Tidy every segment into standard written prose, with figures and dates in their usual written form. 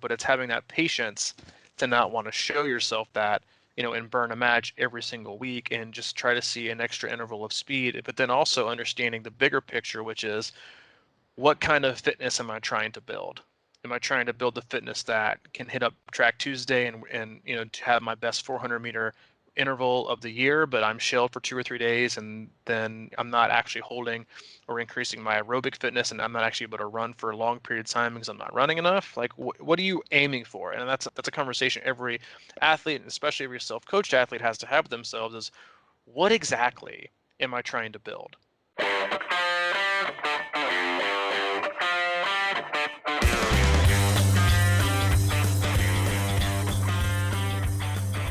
but it's having that patience to not want to show yourself that, and burn a match every single week and just try to see an extra interval of speed, but then also understanding the bigger picture, which is what kind of fitness am I trying to build? Am I trying to build the fitness that can hit up track Tuesday and to have my best 400-meter interval of the year, but I'm shelled for 2 or 3 days, and then I'm not actually holding or increasing my aerobic fitness, and I'm not actually able to run for a long period of time because I'm not running enough? Like, what are you aiming for? And that's a conversation every athlete, and especially every self-coached athlete, has to have with themselves: is what exactly am I trying to build?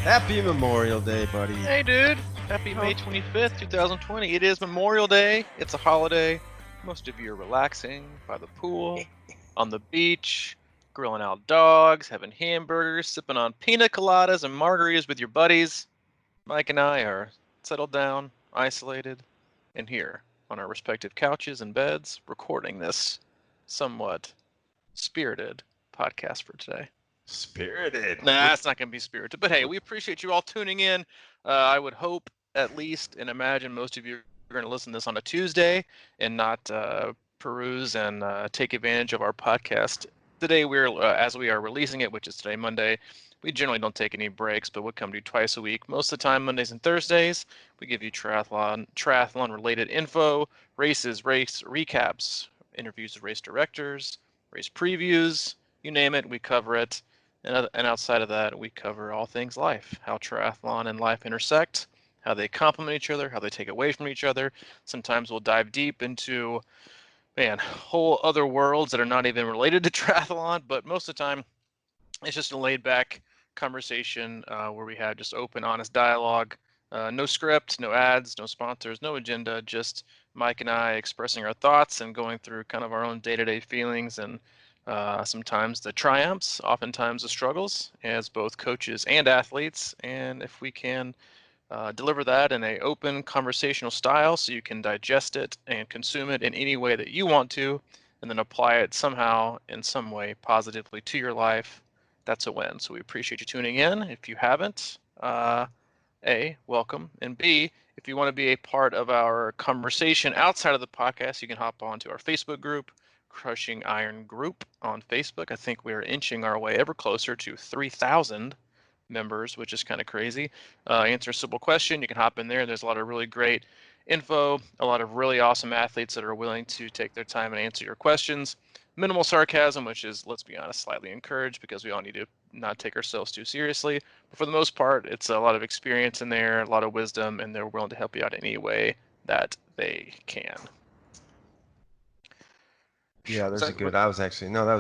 Happy Memorial Day, buddy. Hey, dude. Happy May 25th, 2020. It is Memorial Day. It's a holiday. Most of you are relaxing by the pool, on the beach, grilling out dogs, having hamburgers, sipping on pina coladas and margaritas with your buddies. Mike and I are settled down, isolated, and here on our respective couches and beds, recording this somewhat spirited podcast for today. Spirited. Nah, it's not going to be spirited. But hey, we appreciate you all tuning in. I would hope, at least, and imagine most of you are going to listen to this on a Tuesday and not peruse and take advantage of our podcast. Today, as we are releasing it, which is today, Monday, we generally don't take any breaks, but we'll come to you twice a week. Most of the time, Mondays and Thursdays, we give you triathlon-related info, race recaps, interviews with race directors, race previews, you name it, we cover it. And outside of that, we cover all things life, how triathlon and life intersect, how they complement each other, how they take away from each other. Sometimes we'll dive deep into, whole other worlds that are not even related to triathlon, but most of the time, it's just a laid-back conversation where we have just open, honest dialogue. No script, no ads, no sponsors, no agenda, just Mike and I expressing our thoughts and going through kind of our own day-to-day feelings and sometimes the triumphs, oftentimes the struggles, as both coaches and athletes. And if we can deliver that in an open conversational style so you can digest it and consume it in any way that you want to, and then apply it somehow in some way positively to your life, that's a win. So we appreciate you tuning in. If you haven't, A, welcome, and B, if you want to be a part of our conversation outside of the podcast, you can hop onto our Facebook group, Crushing Iron Group on Facebook. I think we're inching our way ever closer to 3,000 members, which is kind of crazy. Answer a simple question. You can hop in there. There's a lot of really great info, a lot of really awesome athletes that are willing to take their time and answer your questions. Minimal sarcasm, which is, let's be honest, slightly encouraged because we all need to not take ourselves too seriously. But for the most part, it's a lot of experience in there, a lot of wisdom, and they're willing to help you out in any way that they can. Yeah, there's a good. That was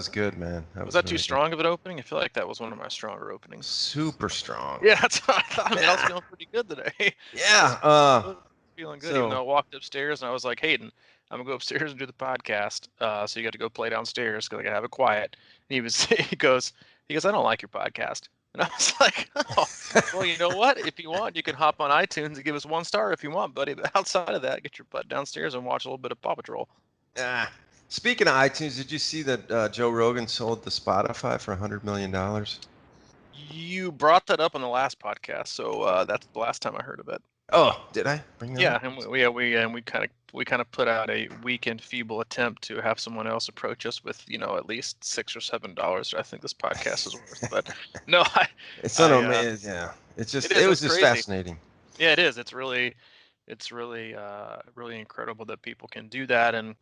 good, man. Was that too strong of an opening? I feel like that was one of my stronger openings. Super strong. Yeah, that's what I thought. Man, I was feeling pretty good today. Yeah. Feeling good. Even though I walked upstairs and I was like, Hayden, I'm gonna go upstairs and do the podcast. So you got to go play downstairs because I gotta have it quiet. And he goes, I don't like your podcast. And I was like, oh, well, you know what? If you want, you can hop on iTunes and give us 1 star if you want, buddy. But outside of that, get your butt downstairs and watch a little bit of Paw Patrol. Speaking of iTunes, did you see that Joe Rogan sold the Spotify for $100 million? You brought that up on the last podcast, so that's the last time I heard of it. Oh, did I bring that up? And we kind of put out a weak and feeble attempt to have someone else approach us with at least $6 or $7 I think this podcast is worth. But no, it's not amazing. Yeah, it was just fascinating. Yeah, it is. It's really really incredible that people can do that, and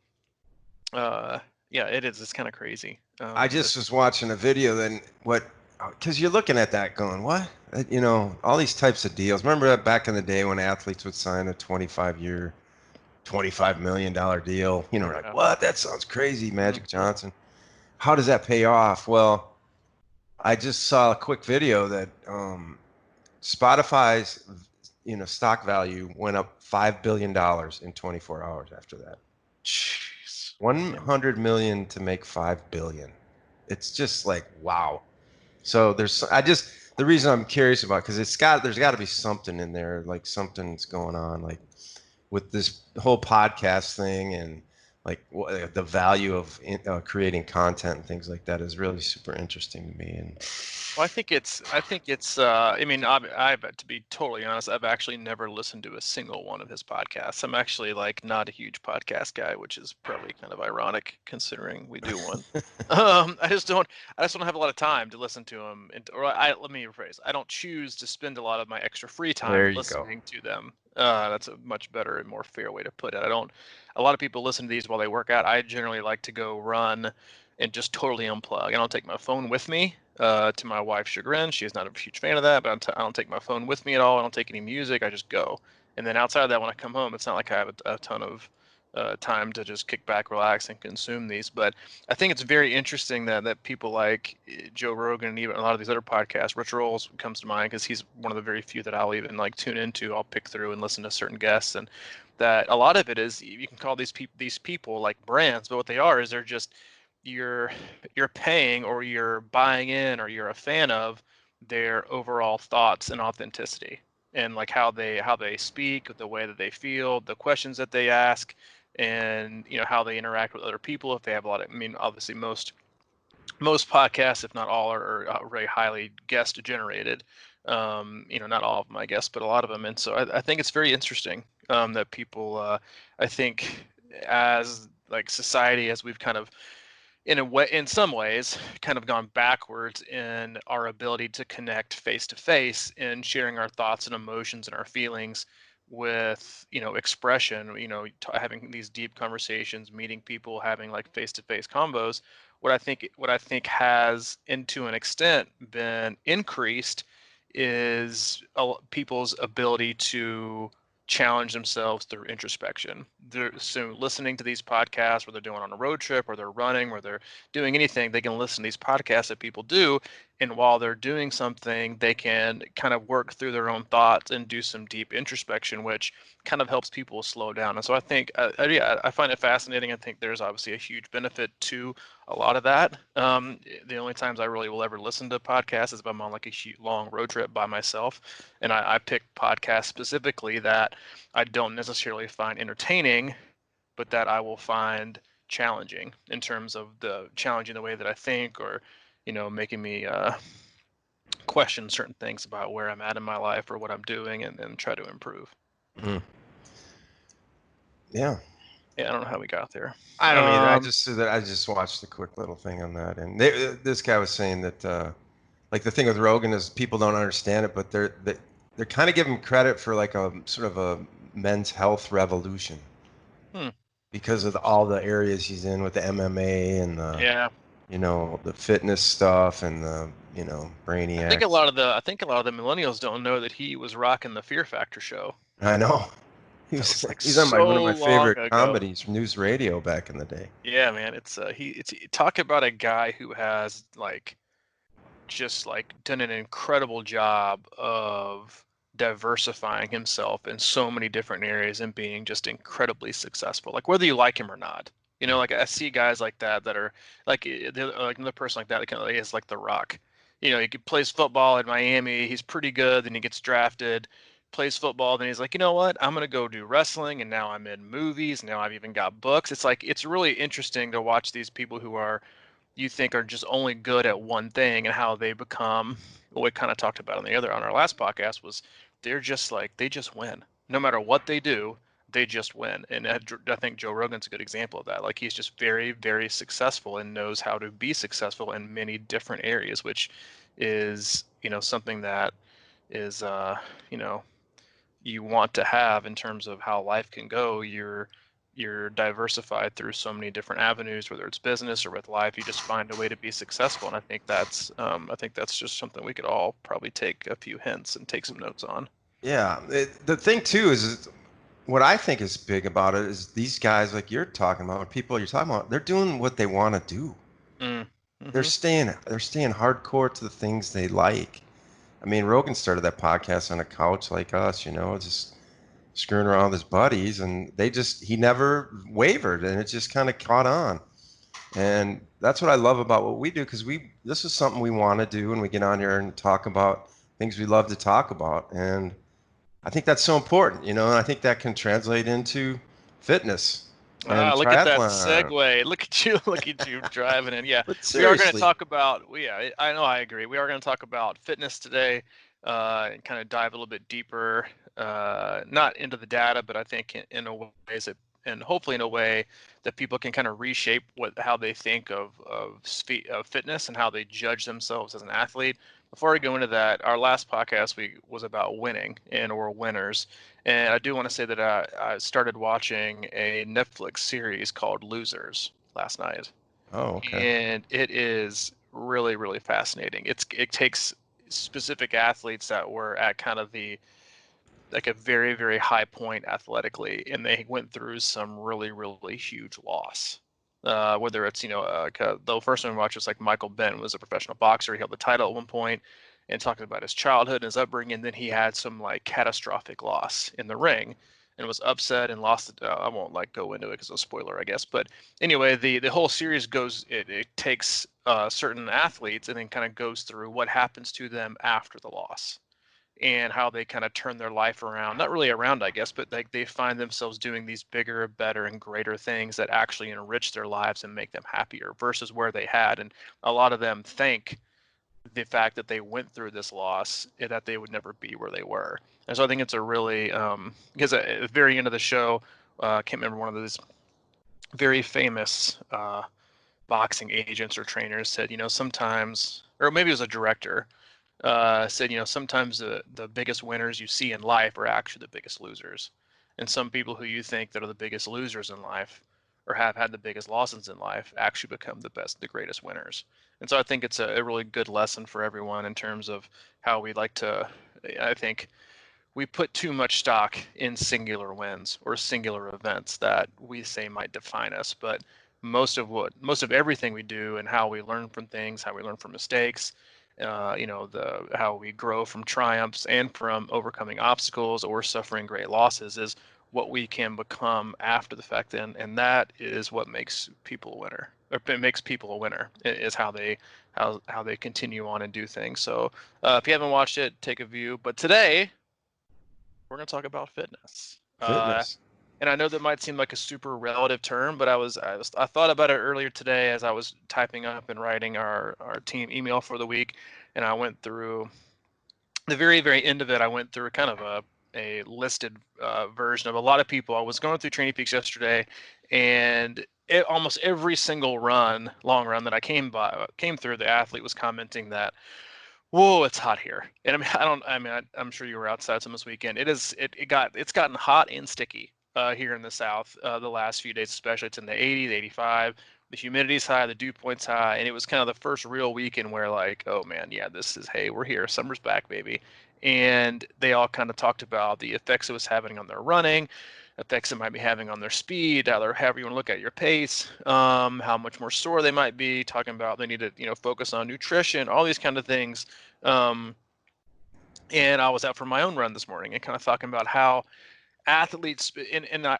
it is. It's kind of crazy. I just was watching a video. Then because you're looking at that going, what? All these types of deals. Remember that back in the day when athletes would sign a 25-year, $25 million deal? Like, what? That sounds crazy, Magic Johnson. How does that pay off? Well, I just saw a quick video that Spotify's stock value went up $5 billion in 24 hours after that. Jeez. 100 million to make 5 billion. It's just like, wow. So the reason I'm curious about, because there's got to be something in there, like something's going on, like with this whole podcast thing and like the value of creating content and things like that is really super interesting to me. And Well, I think it's. I mean, to be totally honest, I've actually never listened to a single one of his podcasts. I'm actually like not a huge podcast guy, which is probably kind of ironic considering we do one. I just don't. I just don't have a lot of time to listen to them. Let me rephrase. I don't choose to spend a lot of my extra free time there you go. listening to them. That's a much better and more fair way to put it. I don't. A lot of people listen to these while they work out. I generally like to go run and just totally unplug. I don't take my phone with me. To my wife's chagrin, she's not a huge fan of that, but I don't take my phone with me at all. I don't take any music. I just go. And then outside of that, when I come home, it's not like I have a ton of time to just kick back, relax, and consume these. But I think it's very interesting that people like Joe Rogan and even a lot of these other podcasts, Rich Rolls comes to mind because he's one of the very few that I'll even like tune into. I'll pick through and listen to certain guests, and that a lot of it is you can call these people like brands, but what they are is they're just you're you're paying or you're buying in or you're a fan of their overall thoughts and authenticity and like how they speak, the way that they feel, the questions that they ask, and how they interact with other people. If they have a lot of, I mean, obviously most podcasts, if not all, are very highly guest generated. Not all of them, I guess, but a lot of them. And so I think it's very interesting that people, I think, as like society, as we've kind of in some ways kind of gone backwards in our ability to connect face to face and sharing our thoughts and emotions and our feelings with expression, having these deep conversations, meeting people, having like face to face combos. What I think has, into an extent, been increased is people's ability to challenge themselves through introspection. So listening to these podcasts, where they're doing on a road trip, or they're running, or they're doing anything, they can listen to these podcasts that people do. And while they're doing something, they can kind of work through their own thoughts and do some deep introspection, which kind of helps people slow down. And so I think, yeah, I find it fascinating. I think there's obviously a huge benefit to a lot of that. The only times I really will ever listen to podcasts is if I'm on like a long road trip by myself, and I pick podcasts specifically that I don't necessarily find entertaining, but that I will find challenging in terms of the challenging the way that I think, or making me question certain things about where I'm at in my life or what I'm doing, and try to improve. Mm. Yeah. Yeah, I don't know how we got there. I don't either. I just watched a quick little thing on that, and this guy was saying that like the thing with Rogan is people don't understand it, but they're kind of giving credit for like a sort of a men's health revolution Hmm. because of all the areas he's in with the MMA and the Yeah, the fitness stuff and the brainiacs. I think a lot of the millennials don't know that he was rocking the Fear Factor show. I know. That was like He's on my one of so my long favorite ago. comedies from News Radio back in the day. Yeah, man, it's talk about a guy who has like just like done an incredible job of diversifying himself in so many different areas and being just incredibly successful. Like whether you like him or not, like I see guys like that are like like another person like that kind of is like The Rock. He plays football in Miami. He's pretty good. Then he gets drafted, plays football. Then he's like, you know what? I'm gonna go do wrestling, and now I'm in movies. Now I've even got books. It's like it's really interesting to watch these people who are you think are just only good at one thing and how they become what we kind of talked about on our last podcast was they're just like they just win no matter what they do. They just win. And I think Joe Rogan's a good example of that. Like he's just very, very successful and knows how to be successful in many different areas, which is something that is you know you want to have in terms of how life can go. You're diversified through so many different avenues, whether it's business or with life. You just find a way to be successful, and I think that's just something we could all probably take a few hints and take some notes on. Yeah, the thing too is what I think is big about it is these guys like you're talking about, or people you're talking about, they're doing what they want to do. Mm. They're Hmm. staying hardcore to the things they like. I mean, Rogan started that podcast on a couch like us, just screwing around with his buddies, and he never wavered, and it just kind of caught on. And that's what I love about what we do, because this is something we want to do, and we get on here and talk about things we love to talk about. And I think that's so important, and I think that can translate into fitness. and Look at that triathlon. segue. Look at you. Look at you driving in. Yeah, But we are going to seriously, talk about. Yeah, I know. I agree. We are going to talk about fitness today, and kind of dive a little bit deeper, not into the data, but I think in a ways that, and hopefully in a way that people can kind of reshape how they think of fitness and how they judge themselves as an athlete. Before we go into that, our last podcast was about winning and we're winners. And I do want to say that I started watching a Netflix series called Losers last night, oh, okay. and it is really, really fascinating. It takes specific athletes that were at kind of the like a very, very high point athletically, and they went through some really, really huge loss. Whether it's the first one we watched was like Michael Benn was a professional boxer. He held the title at one point, and talking about his childhood and his upbringing. Then he had some like catastrophic loss in the ring, and was upset and lost. I won't like go into it because it's a spoiler, I guess. But anyway, the whole series goes. It takes certain athletes and then kind of goes through what happens to them after the loss and how they kind of turn their life around. Not really around, I guess, but like they find themselves doing these bigger, better, and greater things that actually enrich their lives and make them happier versus where they had. And a lot of them thank the fact that they went through this loss that they would never be where they were. And so I think it's a really because at the very end of the show, I can't remember, one of those very famous boxing agents or trainers said, sometimes, or maybe it was a director, said, sometimes the biggest winners you see in life are actually the biggest losers. And some people who you think that are the biggest losers in life or have had the biggest losses in life actually become the greatest winners. And so I think it's a really good lesson for everyone in terms of how we like to, I think, we put too much stock in singular wins or singular events that we say might define us. But most of everything we do and how we learn from things, how we learn from mistakes, the how we grow from triumphs and from overcoming obstacles or suffering great losses is what we can become after the fact. And that is what makes people a winner, or it makes people a winner, is how they continue on and do things. So if you haven't watched it, take a view. But today we're going to talk about fitness. Fitness. And I know that might seem like a super relative term, but I thought about it earlier today as I was typing up and writing our team email for the week, and I went through the very, very end of it. I went through kind of a listed version of a lot of people. I was going through Training Peaks yesterday, and almost every single long run that I came through, the athlete was commenting that, whoa, it's hot here. And I mean, I'm sure you were outside some this weekend. It's gotten hot and sticky here in the South the last few days, especially. It's in the 80s, 85. The humidity's high, the dew point's high, and it was kind of the first real weekend where like, oh man, yeah, hey, we're here, summer's back, baby. And they all kind of talked about the effects it was having on their running, effects it might be having on their speed, however you want to look at your pace, how much more sore they might be, talking about they need to, focus on nutrition, all these kind of things. Um, and I was out for my own run this morning and kind of talking about how athletes, and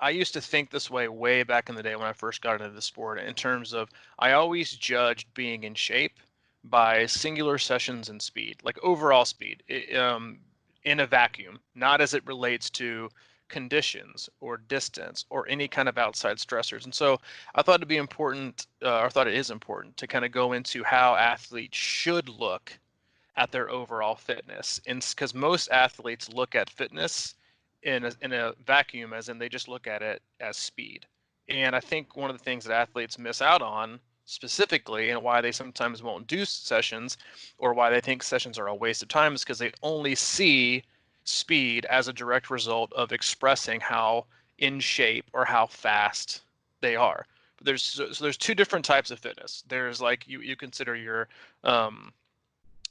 I used to think this way back in the day when I first got into the sport, in terms of I always judged being in shape by singular sessions and speed, like overall speed, in a vacuum, not as it relates to conditions or distance or any kind of outside stressors. And so I thought it'd be important, or thought it is important, to kind of go into how athletes should look at their overall fitness. And because most athletes look at fitness in a vacuum, as in they just look at it as speed. And I think one of the things that athletes miss out on specifically, and why they sometimes won't do sessions, or why they think sessions are a waste of time, is because they only see speed as a direct result of expressing how in shape or how fast they are. But there's two different types of fitness. There's like you consider um,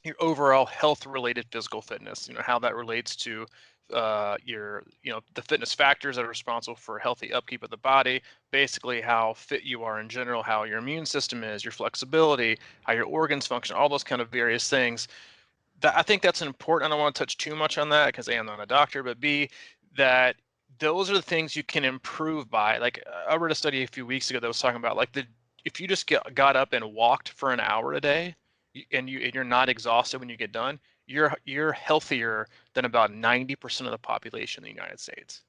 your overall health related physical fitness, how that relates to the fitness factors that are responsible for healthy upkeep of the body, basically how fit you are in general, how your immune system is, your flexibility, how your organs function, all those kind of various things. I think that's important. I don't want to touch too much on that because A, I'm not a doctor, but B, that those are the things you can improve by. Like I read a study a few weeks ago that was talking about like if you just got up and walked for an hour a day, and you're not exhausted when you get done, you're healthier than about 90% of the population in the United States.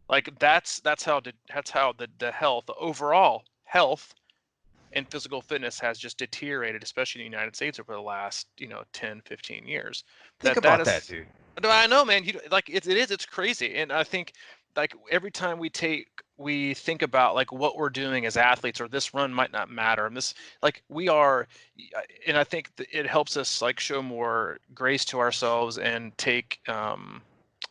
Like that's how the health, the overall health and physical fitness has just deteriorated, especially in the United States over the last, 10, 15 years. Think That about that, is, dude. no, I know, man. Like it's crazy. And I think like every time we think about like what we're doing as athletes, or this run might not matter. And this, like we are, and I think it helps us like show more grace to ourselves and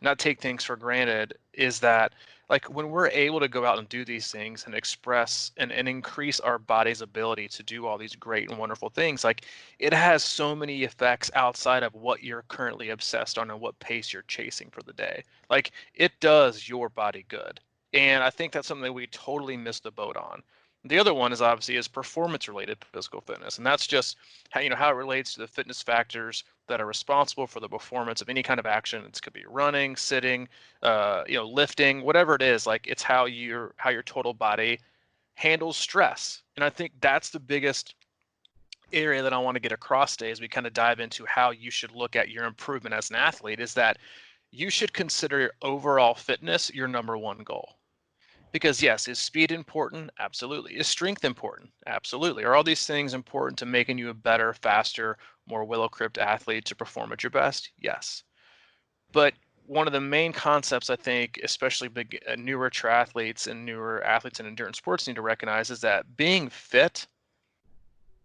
not take things for granted, is that like when we're able to go out and do these things and express and increase our body's ability to do all these great and wonderful things, like it has so many effects outside of what you're currently obsessed on and what pace you're chasing for the day. Like it does your body good. And I think that's something that we totally missed the boat on. The other one is obviously is performance related physical fitness. And that's just how, how it relates to the fitness factors that are responsible for the performance of any kind of action. It could be running, sitting, lifting, whatever it is. Like it's how your total body handles stress. And I think that's the biggest area that I want to get across today as we kind of dive into how you should look at your improvement as an athlete, is that you should consider your overall fitness your number one goal. Because yes, is speed important? Absolutely. Is strength important? Absolutely. Are all these things important to making you a better, faster, more well-equipped athlete to perform at your best? Yes. But one of the main concepts I think, especially newer triathletes and newer athletes in endurance sports need to recognize, is that being fit,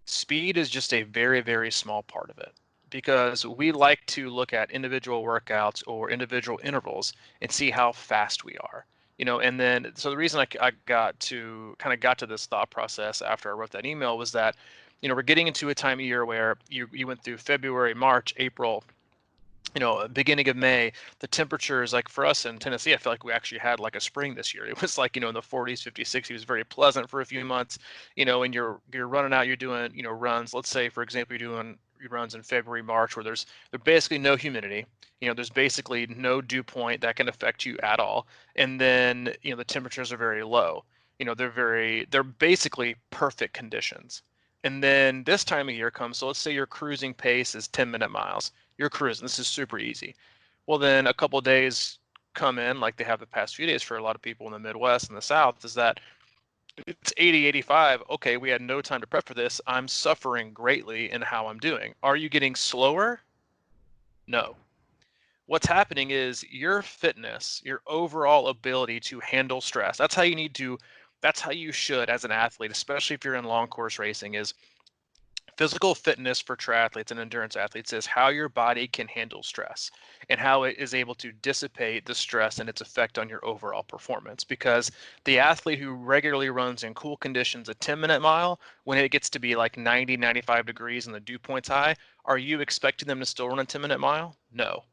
speed is just a very, very small part of it. Because we like to look at individual workouts or individual intervals and see how fast we are. And then so the reason I got to this thought process after I wrote that email was that, we're getting into a time of year where you went through February, March, April, beginning of May, the temperatures, like for us in Tennessee, I feel like we actually had like a spring this year. It was like, in the 40s, 50s, 60s. It was very pleasant for a few months, and you're running out, you're doing, runs. Let's say, for example, you're doing runs in February, March, where there's basically no humidity. There's basically no dew point that can affect you at all. And then, the temperatures are very low. They're basically perfect conditions. And then this time of year comes, so let's say your cruising pace is 10-minute miles. You're cruising. This is super easy. Well, then a couple of days come in, like they have the past few days for a lot of people in the Midwest and the South, is that it's 80, 85. Okay, we had no time to prep for this. I'm suffering greatly in how I'm doing. Are you getting slower? No. What's happening is your fitness, your overall ability to handle stress. That's how you should, as an athlete, especially if you're in long course racing, is physical fitness for triathletes and endurance athletes is how your body can handle stress and how it is able to dissipate the stress and its effect on your overall performance. Because the athlete who regularly runs in cool conditions a 10-minute mile, when it gets to be like 90, 95 degrees and the dew point's high, are you expecting them to still run a 10-minute mile? No.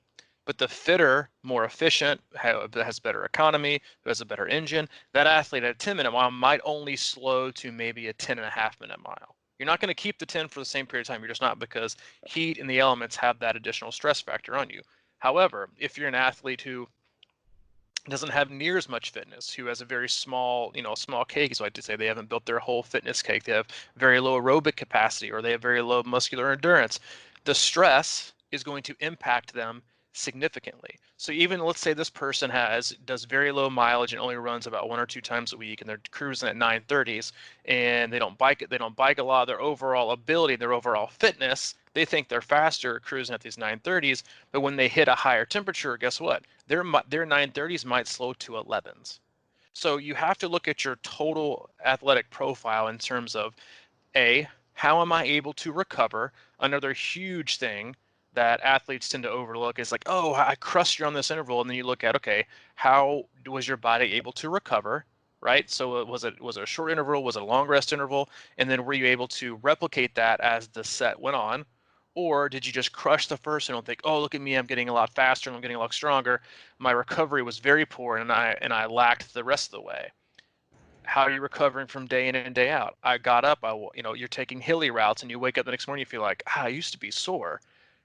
But the fitter, more efficient, has better economy, who has a better engine, that athlete at a 10-minute mile might only slow to maybe a 10.5-minute mile. You're not going to keep the 10 for the same period of time. You're just not, because heat and the elements have that additional stress factor on you. However, if you're an athlete who doesn't have near as much fitness, who has a very small, small cake, so I like to say they haven't built their whole fitness cake, they have very low aerobic capacity, or they have very low muscular endurance, the stress is going to impact them significantly. So even let's say this person does very low mileage and only runs about 1 or 2 times a week, and they're cruising at 930s, and they don't bike a lot. Their overall ability, their overall fitness, they think they're faster cruising at these 930s, but when they hit a higher temperature, guess what? Their 930s might slow to 11s. So you have to look at your total athletic profile in terms of, A, how am I able to recover? Another huge thing that athletes tend to overlook is like, oh, I crushed you on this interval. And then you look at, okay, how was your body able to recover? Right? So was it a short interval? Was it a long rest interval? And then were you able to replicate that as the set went on? Or did you just crush the first and think, oh, look at me, I'm getting a lot faster and I'm getting a lot stronger. My recovery was very poor, and I lacked the rest of the way. How are you recovering from day in and day out? I got up, you're taking hilly routes, and you wake up the next morning, you feel like, I used to be sore.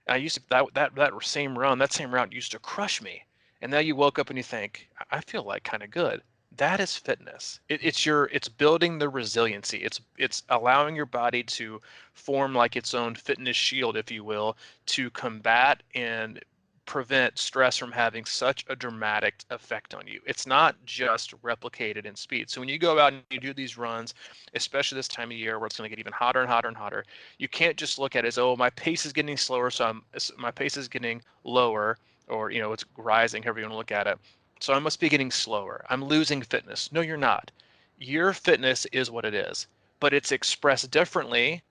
I used to, that same route used to crush me. And now you woke up and you think, I feel like kind of good. That is fitness. It's building the resiliency. It's allowing your body to form like its own fitness shield, if you will, to combat and prevent stress from having such a dramatic effect on you. It's not just replicated in speed. So when you go out and you do these runs, especially this time of year where it's going to get even hotter and hotter and hotter, you can't just look at it as, oh, my pace is getting slower, so my pace is getting lower, or it's rising, however you want to look at it. So I must be getting slower. I'm losing fitness. No, you're not. Your fitness is what it is, but it's expressed differently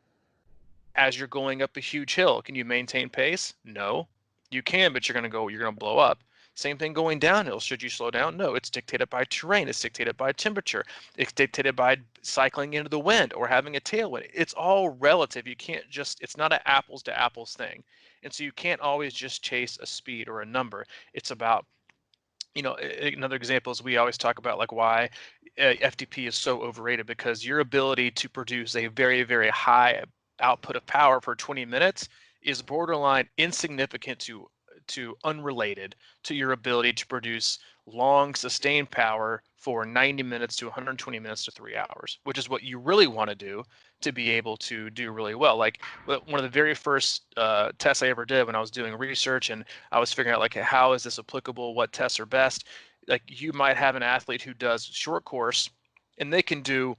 as you're going up a huge hill. Can you maintain pace? No. You can, but you're going to blow up. Same thing going downhill. Should you slow down? No. It's dictated by terrain. It's dictated by temperature. It's dictated by cycling into the wind or having a tailwind. It's all relative. You can't it's not an apples to apples thing. And so you can't always just chase a speed or a number. It's about, another example is we always talk about like why FTP is so overrated, because your ability to produce a very, very high output of power for 20 minutes is borderline insignificant to unrelated to your ability to produce long sustained power for 90 minutes to 120 minutes to 3 hours, which is what you really want to do to be able to do really well. Like one of the very first tests I ever did when I was doing research and I was figuring out like, how is this applicable? What tests are best? Like you might have an athlete who does short course and they can do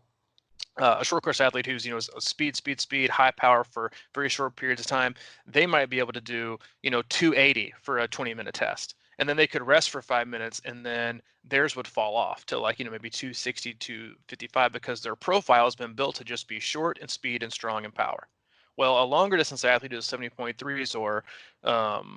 a short course athlete who's speed, high power for very short periods of time. They might be able to do 280 for a 20-minute test, and then they could rest for 5 minutes, and then theirs would fall off to like maybe 260 to 55 because their profile has been built to just be short and speed and strong and power. Well, a longer distance athlete who's 70.3s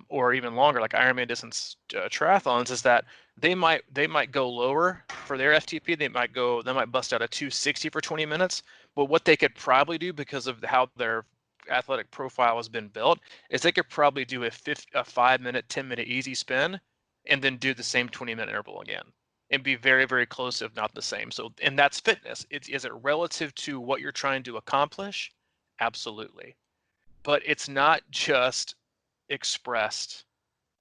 or even longer, like Ironman distance triathlons, is that they might go lower for their FTP. They might bust out a 260 for 20 minutes. But what they could probably do, because of how their athletic profile has been built, is they could probably do a 5-minute, 10-minute easy spin, and then do the same 20-minute interval again, and be very, very close, if not the same. So, and that's fitness. Is it relative to what you're trying to accomplish? Absolutely. But it's not just expressed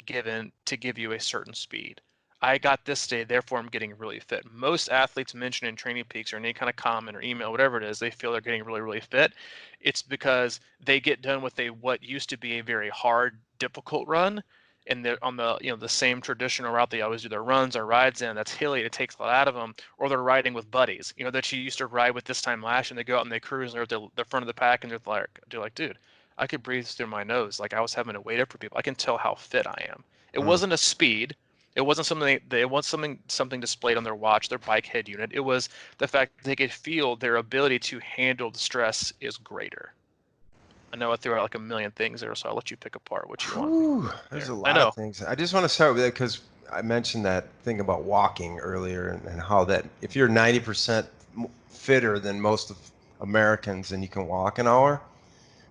given to give you a certain speed. I got this day, therefore I'm getting really fit. Most athletes mention in Training Peaks or any kind of comment or email, whatever it is, they feel they're getting really, really fit. It's because they get done with what used to be a very hard, difficult run, and they're on the same traditional route they always do their runs or rides in. That's hilly, it takes a lot out of them. Or they're riding with buddies, that you used to ride with this time last year, and they go out and they cruise and they're at the front of the pack and they're like, dude, I could breathe through my nose. Like I was having to wait up for people. I can tell how fit I am. It wasn't a speed. It wasn't something displayed on their watch, their bike head unit. It was the fact that they could feel their ability to handle the stress is greater. I know I threw out like a million things there, so I'll let you pick apart what you want. There's There. a I lot know. of things. I just want to start with it because I mentioned that thing about walking earlier and how that if you're 90% fitter than most of Americans and you can walk an hour,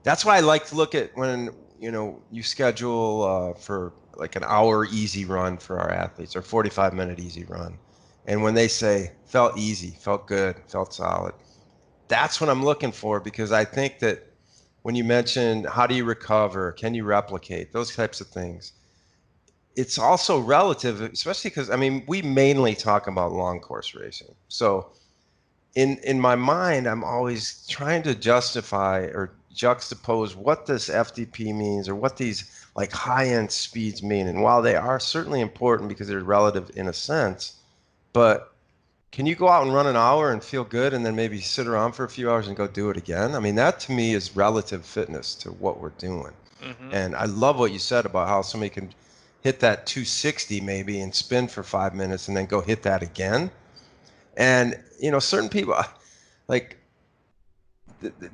that's why I like to look at when you schedule for like an hour easy run for our athletes or 45-minute easy run, and when they say felt easy, felt good, felt solid, that's what I'm looking for, because I think that when you mention how do you recover, can you replicate, those types of things, it's also relative, especially because I mean we mainly talk about long course racing. So in my mind, I'm always trying to justify or juxtapose what this FTP means or what these like high-end speeds mean. And while they are certainly important because they're relative in a sense, but can you go out and run an hour and feel good and then maybe sit around for a few hours and go do it again? I mean, that to me is relative fitness to what we're doing. Mm-hmm. And I love what you said about how somebody can hit that 260 maybe and spin for 5 minutes and then go hit that again. And, certain people, like,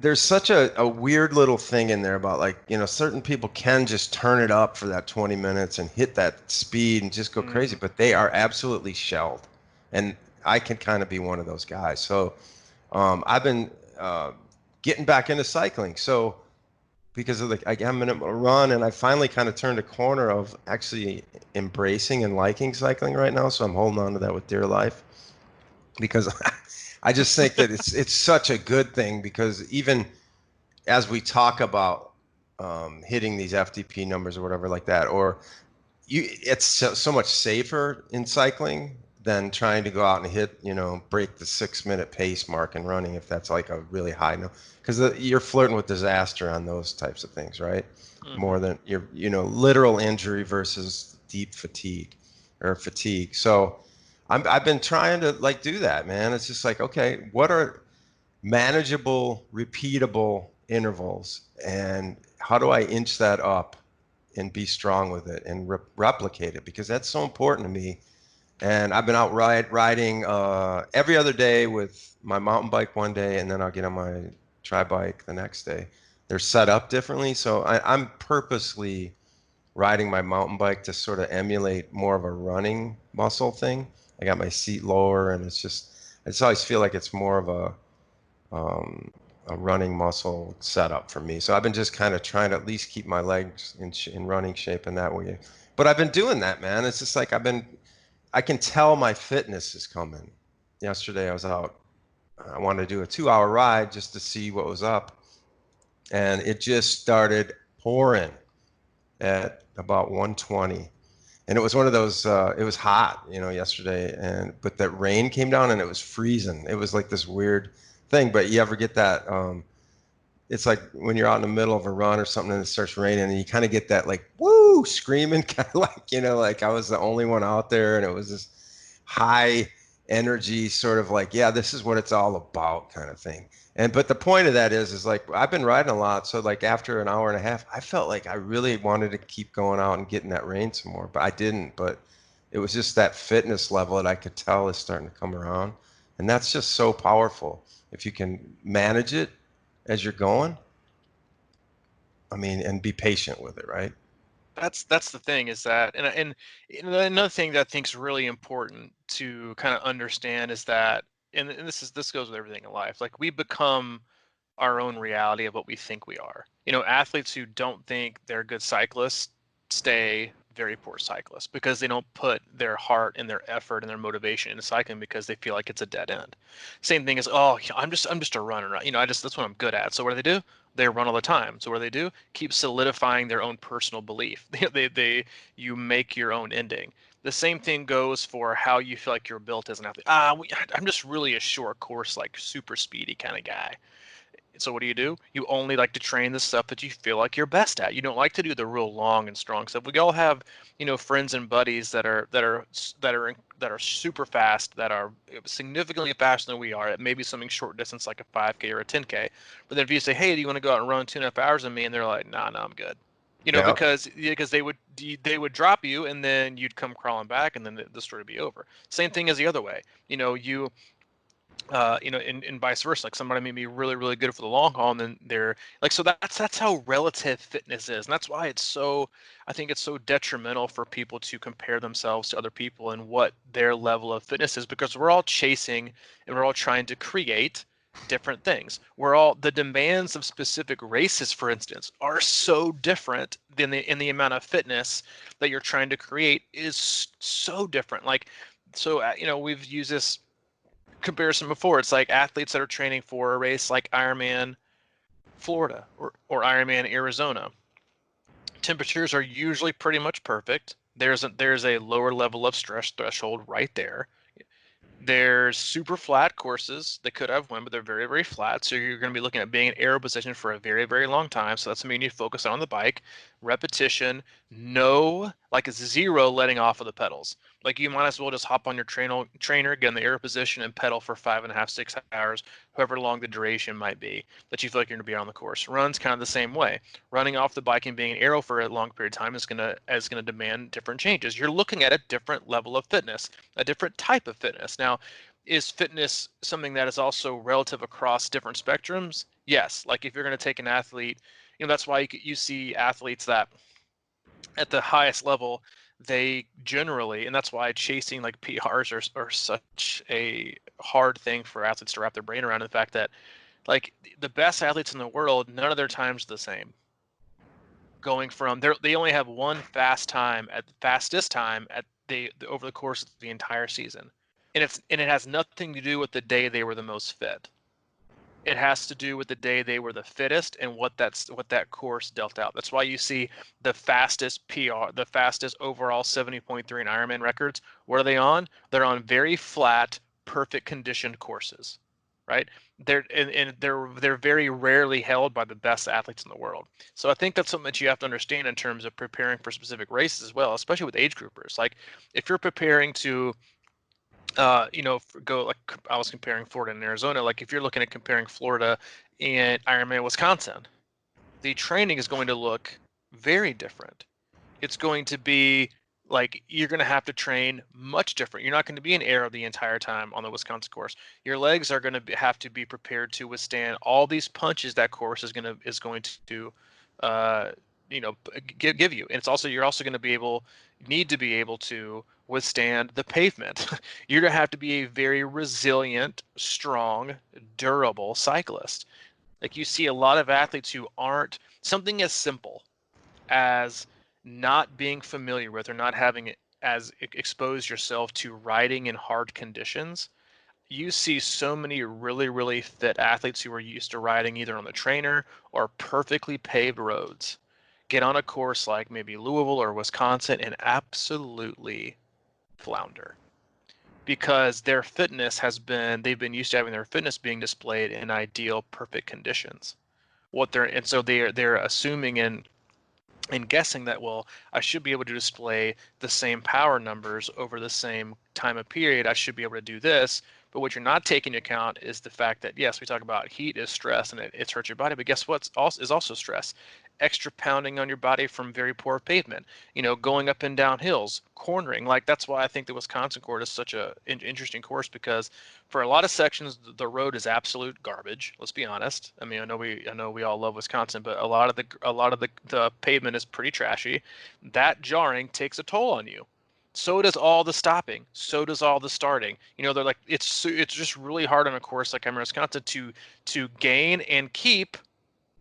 there's such a weird little thing in there about like, certain people can just turn it up for that 20 minutes and hit that speed and just go crazy, but they are absolutely shelled. And I can kind of be one of those guys. So I've been getting back into cycling. So because of I'm in a run and I finally kind of turned a corner of actually embracing and liking cycling right now. So I'm holding on to that with dear life, because I just think that it's such a good thing, because even as we talk about hitting these FTP numbers or whatever like that, or it's so much safer in cycling than trying to go out and hit, break the 6 minute pace mark in running if that's like a really high no, because you're flirting with disaster on those types of things, right? Hmm. More than your, literal injury versus deep fatigue or fatigue. So I've been trying to like do that, man. It's just like, okay, what are manageable, repeatable intervals, and how do I inch that up and be strong with it and replicate it? Because that's so important to me. And I've been out riding every other day with my mountain bike one day, and then I'll get on my tri bike the next day. They're set up differently, so I'm purposely riding my mountain bike to sort of emulate more of a running muscle thing. I got my seat lower, and I just always feel like it's more of um, a running muscle setup for me. So I've been just kind of trying to at least keep my legs in running shape in that way. But I've been doing that, man. It's just like I can tell my fitness is coming. Yesterday I was out. I wanted to do a 2 hour ride just to see what was up, and it just started pouring at about 120. And it was one of those. It was hot, yesterday, but that rain came down and it was freezing. It was like this weird thing. But you ever get that? It's like when you're out in the middle of a run or something and it starts raining and you kind of get that like woo screaming, kind of like, like I was the only one out there, and it was this high energy sort of like, yeah, this is what it's all about kind of thing. But the point of that is like I've been riding a lot, so like after an hour and a half I felt like I really wanted to keep going out and getting that rain some more, but I didn't. But it was just that fitness level that I could tell is starting to come around, and that's just so powerful if you can manage it as you're going. I mean, and be patient with it, right? That's the thing is that, and another thing that I think is really important to kind of understand is that, and this goes with everything in life. Like we become our own reality of what we think we are. Athletes who don't think they're good cyclists stay very poor cyclists because they don't put their heart and their effort and their motivation into cycling because they feel like it's a dead end. Same thing as, oh, yeah, I'm just a runner. That's what I'm good at. So what do? They run all the time. So what do? Keep solidifying their own personal belief. You make your own ending. The same thing goes for how you feel like you're built as an athlete. I'm just really a short course, like super speedy kind of guy. So what do? You only like to train the stuff that you feel like you're best at. You don't like to do the real long and strong stuff. We all have, friends and buddies that are super fast, that are significantly faster than we are at maybe something short distance like a 5K or a 10K. But then if you say, hey, do you want to go out and run 2.5 hours with me? And they're like, nah, I'm good. Yeah. Because they would drop you and then you'd come crawling back and then the story would be over. Same thing as the other way. And vice versa. Like somebody may be really, really good for the long haul, and then they're like, so that's how relative fitness is, and that's why I think it's so detrimental for people to compare themselves to other people and what their level of fitness is, because we're all chasing and we're all trying to create different things. The demands of specific races, for instance, are so different than in the amount of fitness that you're trying to create is so different. Like, so we've used this comparison before. It's like athletes that are training for a race like Ironman Florida or Ironman Arizona. Temperatures are usually pretty much perfect. There's a lower level of stress threshold right there. There's super flat courses that could have wind, but they're very, very flat. So you're going to be looking at being in aero position for a very, very long time. So that's something you need to focus on the bike. Repetition, no, like zero letting off of the pedals. Like you might as well just hop on your trainer, get in the aero position, and pedal for 5.5, 6 hours, however long the duration might be that you feel like you're going to be on the course. Runs kind of the same way. Running off the bike and being an aero for a long period of time is gonna demand different changes. You're looking at a different level of fitness, a different type of fitness. Now, is fitness something that is also relative across different spectrums? Yes. Like if you're going to take an athlete, that's why you see athletes that at the highest level, they generally, and that's why chasing like PRs are such a hard thing for athletes to wrap their brain around, the fact that like the best athletes in the world, none of their times the same. Going from they only have one fastest time at over the course of the entire season, and it has nothing to do with the day they were the most fit. It has to do with the day they were the fittest and what that course dealt out. That's why you see the fastest PR, the fastest overall 70.3 in Ironman records. What are they on? They're on very flat, perfect conditioned courses, right? They're very rarely held by the best athletes in the world. So I think that's something that you have to understand in terms of preparing for specific races as well, especially with age groupers. Like if you're preparing to go like I was comparing Florida and Arizona. Like if you're looking at comparing Florida and Ironman Wisconsin, the training is going to look very different. It's going to be like you're going to have to train much different. You're not going to be in air the entire time on the Wisconsin course. Your legs are going to have to be prepared to withstand all these punches that course is going to uh, give you. And it's also you're also going to need to be able to withstand the pavement. You're going to have to be a very resilient, strong, durable cyclist. Like you see a lot of athletes who aren't something as simple as not being familiar with or not having as exposed yourself to riding in hard conditions. You see so many really, really fit athletes who are used to riding either on the trainer or perfectly paved roads get on a course like maybe Louisville or Wisconsin and absolutely flounder because they've been used to having their fitness being displayed in ideal perfect conditions. So they're assuming and guessing that, well, I should be able to display the same power numbers over the same time of period. I should be able to do this. But what you're not taking into account is the fact that, yes, we talk about heat is stress and it's hurt your body. But guess what is also stress? Extra pounding on your body from very poor pavement, going up and down hills, cornering. Like that's why I think the Wisconsin course is such a interesting course because for a lot of sections, the road is absolute garbage. Let's be honest. I mean, I know we all love Wisconsin, but a lot of the pavement is pretty trashy. That jarring takes a toll on you. So does all the stopping. So does all the starting. They're like it's just really hard on a course like Wisconsin to gain and keep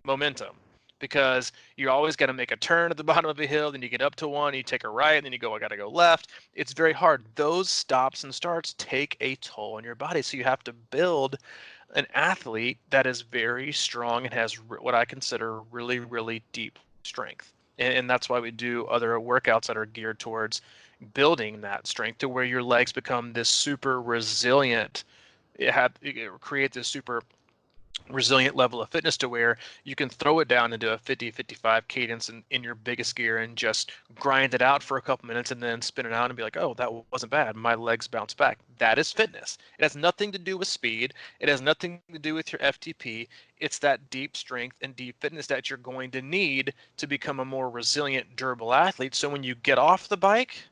momentum because you always got to make a turn at the bottom of a hill, then you get up to one, you take a right, then you go, I got to go left. It's very hard. Those stops and starts take a toll on your body. So you have to build an athlete that is very strong and has what I consider really, really deep strength. And that's why we do other workouts that are geared towards building that strength to where your legs become this super resilient. It create this super resilient level of fitness to where you can throw it down into a 50-55 cadence in your biggest gear and just grind it out for a couple minutes and then spin it out and be like, oh, that wasn't bad. My legs bounce back. That is fitness. It has nothing to do with speed. It has nothing to do with your FTP. It's that deep strength and deep fitness that you're going to need to become a more resilient, durable athlete. So when you get off the bike,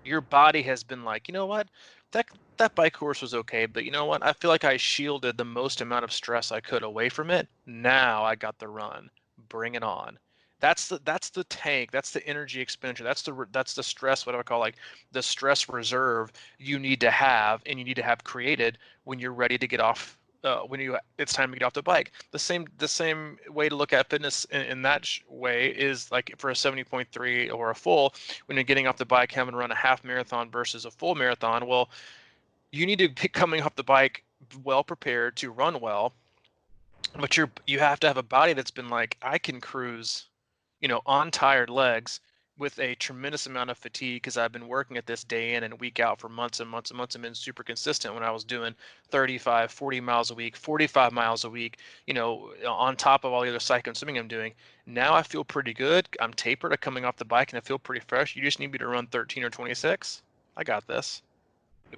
your body has been like, you know what, that that bike course was okay, but you know what? I feel like I shielded the most amount of stress I could away from it. Now I got the run. Bring it on. That's the tank. That's the energy expenditure. That's the stress. What do I call like the stress reserve you need to have and you need to have created when you're ready to get off. It's time to get off the bike. The same way to look at fitness in that way is like for a 70.3 or a full when you're getting off the bike, having run a half marathon versus a full marathon. Well, you need to be coming off the bike well prepared to run well, but you have to have a body that's been like, I can cruise, on tired legs with a tremendous amount of fatigue because I've been working at this day in and week out for months and months and months and been super consistent when I was doing 35, 40 miles a week, 45 miles a week, on top of all the other cycling and swimming I'm doing. Now I feel pretty good. I'm tapered. I'm coming off the bike and I feel pretty fresh. You just need me to run 13 or 26. I got this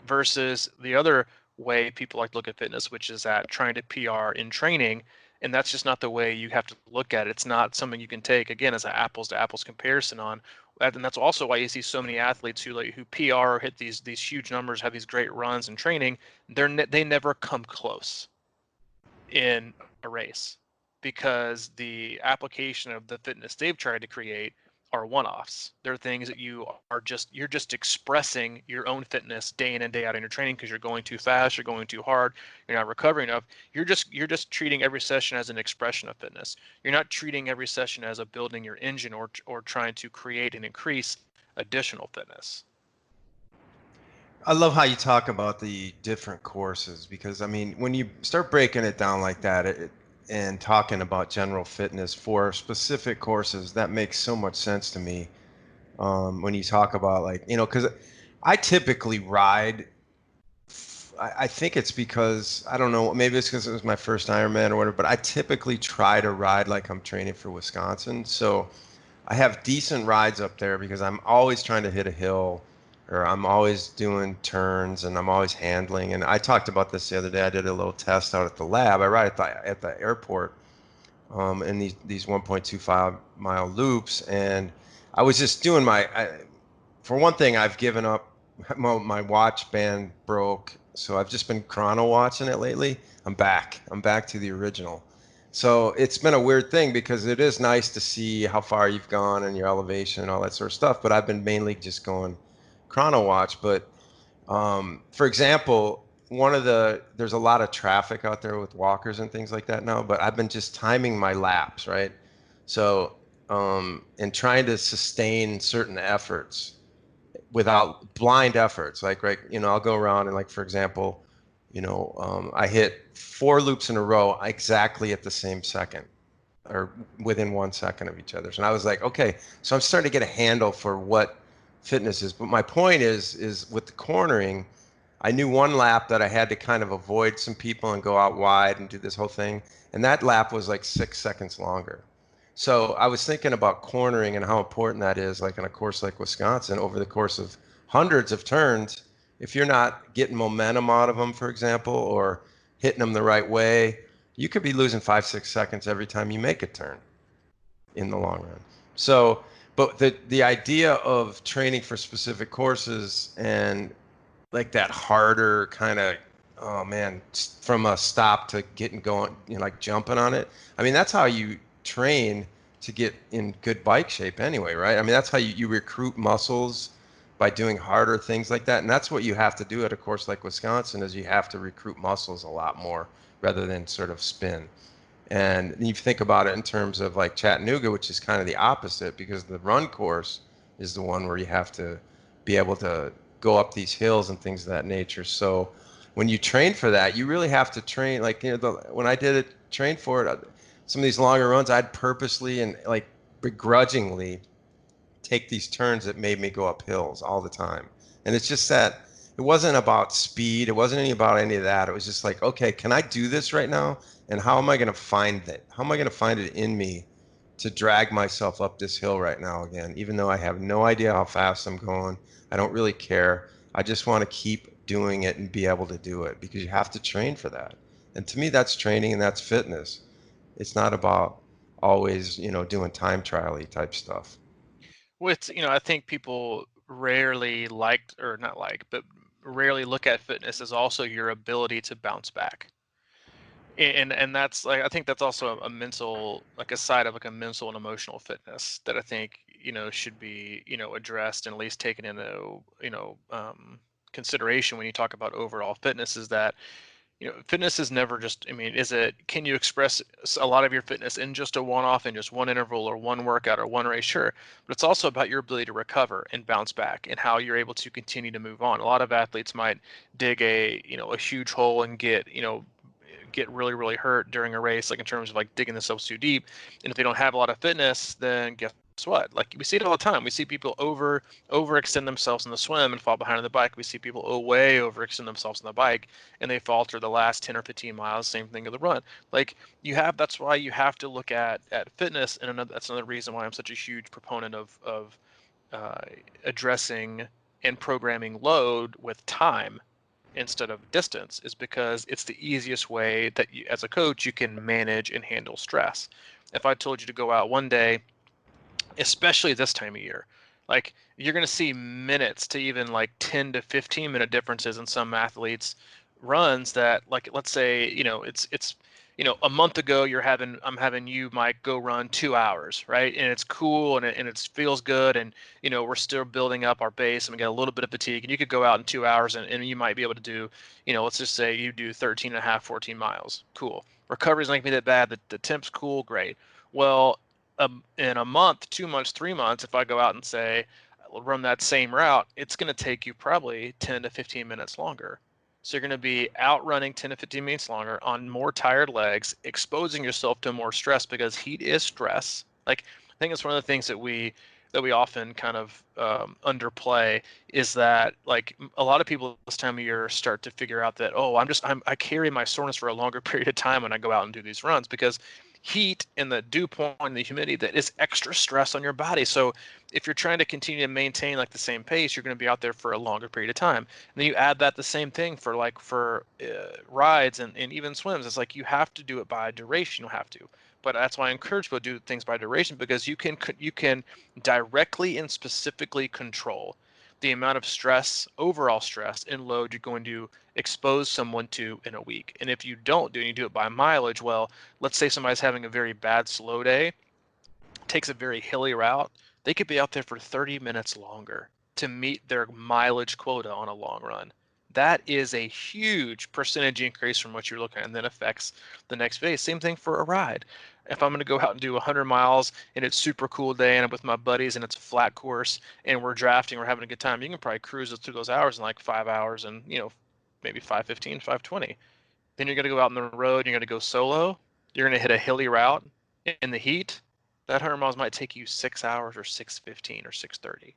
versus the other way people like to look at fitness, which is at trying to PR in training. And that's just not the way you have to look at it. It's not something you can take again as an apples to apples comparison on. And that's also why you see so many athletes who PR or hit these huge numbers, have these great runs in training. They never come close in a race because the application of the fitness they've tried to create are one-offs. They're things that you're just expressing your own fitness day in and day out in your training because you're going too fast, you're going too hard, you're not recovering enough. You're just treating every session as an expression of fitness. You're not treating every session as a building your engine or trying to create and increase additional fitness. I love how you talk about the different courses because I mean, when you start breaking it down like that and talking about general fitness for specific courses, that makes so much sense to me. When you talk about like, you know, because I typically ride. I think it's because I don't know, maybe it's because it was my first Ironman or whatever, but I typically try to ride like I'm training for Wisconsin. So I have decent rides up there because I'm always trying to hit a hill or I'm always doing turns and I'm always handling. And I talked about this the other day. I did a little test out at the lab. I ride at the airport in these 1.25 mile loops. And I was just doing for one thing, I've given up. My watch band broke, so I've just been chrono watching it lately. I'm back. I'm back to the original. So it's been a weird thing because it is nice to see how far you've gone and your elevation and all that sort of stuff. But I've been mainly just going chrono watch. But for example, there's a lot of traffic out there with walkers and things like that now, but I've been just timing my laps, right? So, and trying to sustain certain efforts without blind efforts. Like, right, you know, I'll go around and like, for example, I hit 4 loops in a row exactly at the same second or within 1 second of each other. And I was like, okay, so I'm starting to get a handle for what fitness is. But my point is with the cornering, I knew one lap that I had to kind of avoid some people and go out wide and do this whole thing. And that lap was like 6 seconds longer. So I was thinking about cornering and how important that is, like in a course like Wisconsin, over the course of hundreds of turns. If you're not getting momentum out of them, for example, or hitting them the right way, you could be losing 5, 6 seconds every time you make a turn in the long run. So, but the idea of training for specific courses and like that harder kind of, oh man, from a stop to getting going, you know, like jumping on it. I mean, that's how you train to get in good bike shape anyway, right? I mean, that's how you recruit muscles by doing harder things like that. And that's what you have to do at a course like Wisconsin is you have to recruit muscles a lot more rather than sort of spin. And you think about it in terms of like Chattanooga, which is kind of the opposite because the run course is the one where you have to be able to go up these hills and things of that nature. So when you train for that, you really have to train. Like, you know, when I did it, train for it, some of these longer runs, I'd purposely and like begrudgingly take these turns that made me go up hills all the time. And it's just that it wasn't about speed. It wasn't any about any of that. It was just like, okay, can I do this right now? And how am I going to find it? How am I going to find it in me to drag myself up this hill right now again, even though I have no idea how fast I'm going? I don't really care. I just want to keep doing it and be able to do it because you have to train for that. And to me, that's training and that's fitness. It's not about always, you know, doing time trial type stuff. With, I think people rarely like, or not like, but rarely look at fitness as also your ability to bounce back. And that's like, I think that's also a mental, like a side of like a mental and emotional fitness that I think, should be, addressed and at least taken into, consideration when you talk about overall fitness, is that, fitness is never just, I mean, can you express a lot of your fitness in just a one-off, in just one interval or one workout or one race? Sure. But it's also about your ability to recover and bounce back and how you're able to continue to move on. A lot of athletes might dig a huge hole and get really, really hurt during a race, like in terms of like digging themselves too deep. And if they don't have a lot of fitness, then guess what? Like we see it all the time. We see people overextend themselves in the swim and fall behind on the bike. We see people way overextend themselves on the bike and they falter the last 10 or 15 miles. Same thing of the run. Like that's why you have to look at fitness, and that's another reason why I'm such a huge proponent of uh, addressing and programming load with time instead of distance, is because it's the easiest way that you, as a coach, you can manage and handle stress. If I told you to go out one day, especially this time of year, like you're going to see minutes to even like 10 to 15-minute differences in some athletes runs, that, like, let's say, it's a month ago I'm having you, Mike, go run 2 hours, right? And it's cool, and it feels good, and we're still building up our base and we got a little bit of fatigue, and you could go out in 2 hours and you might be able to do, let's just say you do 13 and a half, 14 miles. Cool. Recovery's not gonna be that bad. The temp's cool, great. Well, in a month, 2 months, 3 months, if I go out and say, run that same route, it's going to take you probably 10 to 15 minutes longer. So you're going to be out running 10 to 15 minutes longer on more tired legs, exposing yourself to more stress, because heat is stress. Like, I think it's one of the things that we often kind of underplay, is that like a lot of people this time of year start to figure out that, oh, I carry my soreness for a longer period of time when I go out and do these runs, because heat and the dew point and the humidity, that is extra stress on your body. So if you're trying to continue to maintain like the same pace, you're going to be out there for a longer period of time. And then you add that the same thing for rides and even swims. It's like you have to do it by duration. You have to. But that's why I encourage people to do things by duration, because you can directly and specifically control the amount of stress, overall stress and load you're going to expose someone to in a week. And if you don't do it, you do it by mileage. Well, let's say somebody's having a very bad slow day, takes a very hilly route, they could be out there for 30 minutes longer to meet their mileage quota on a long run. That is a huge percentage increase from what you're looking at, and then affects the next phase. Same thing for a ride. If I'm going to go out and do 100 miles and it's super cool day and I'm with my buddies and it's a flat course and we're drafting, we're having a good time, you can probably cruise through those hours in like 5 hours and, maybe 5:15, 5:20. Then you're going to go out on the road, you're going to go solo, you're going to hit a hilly route in the heat. That 100 miles might take you 6 hours or 6:15 or 6:30.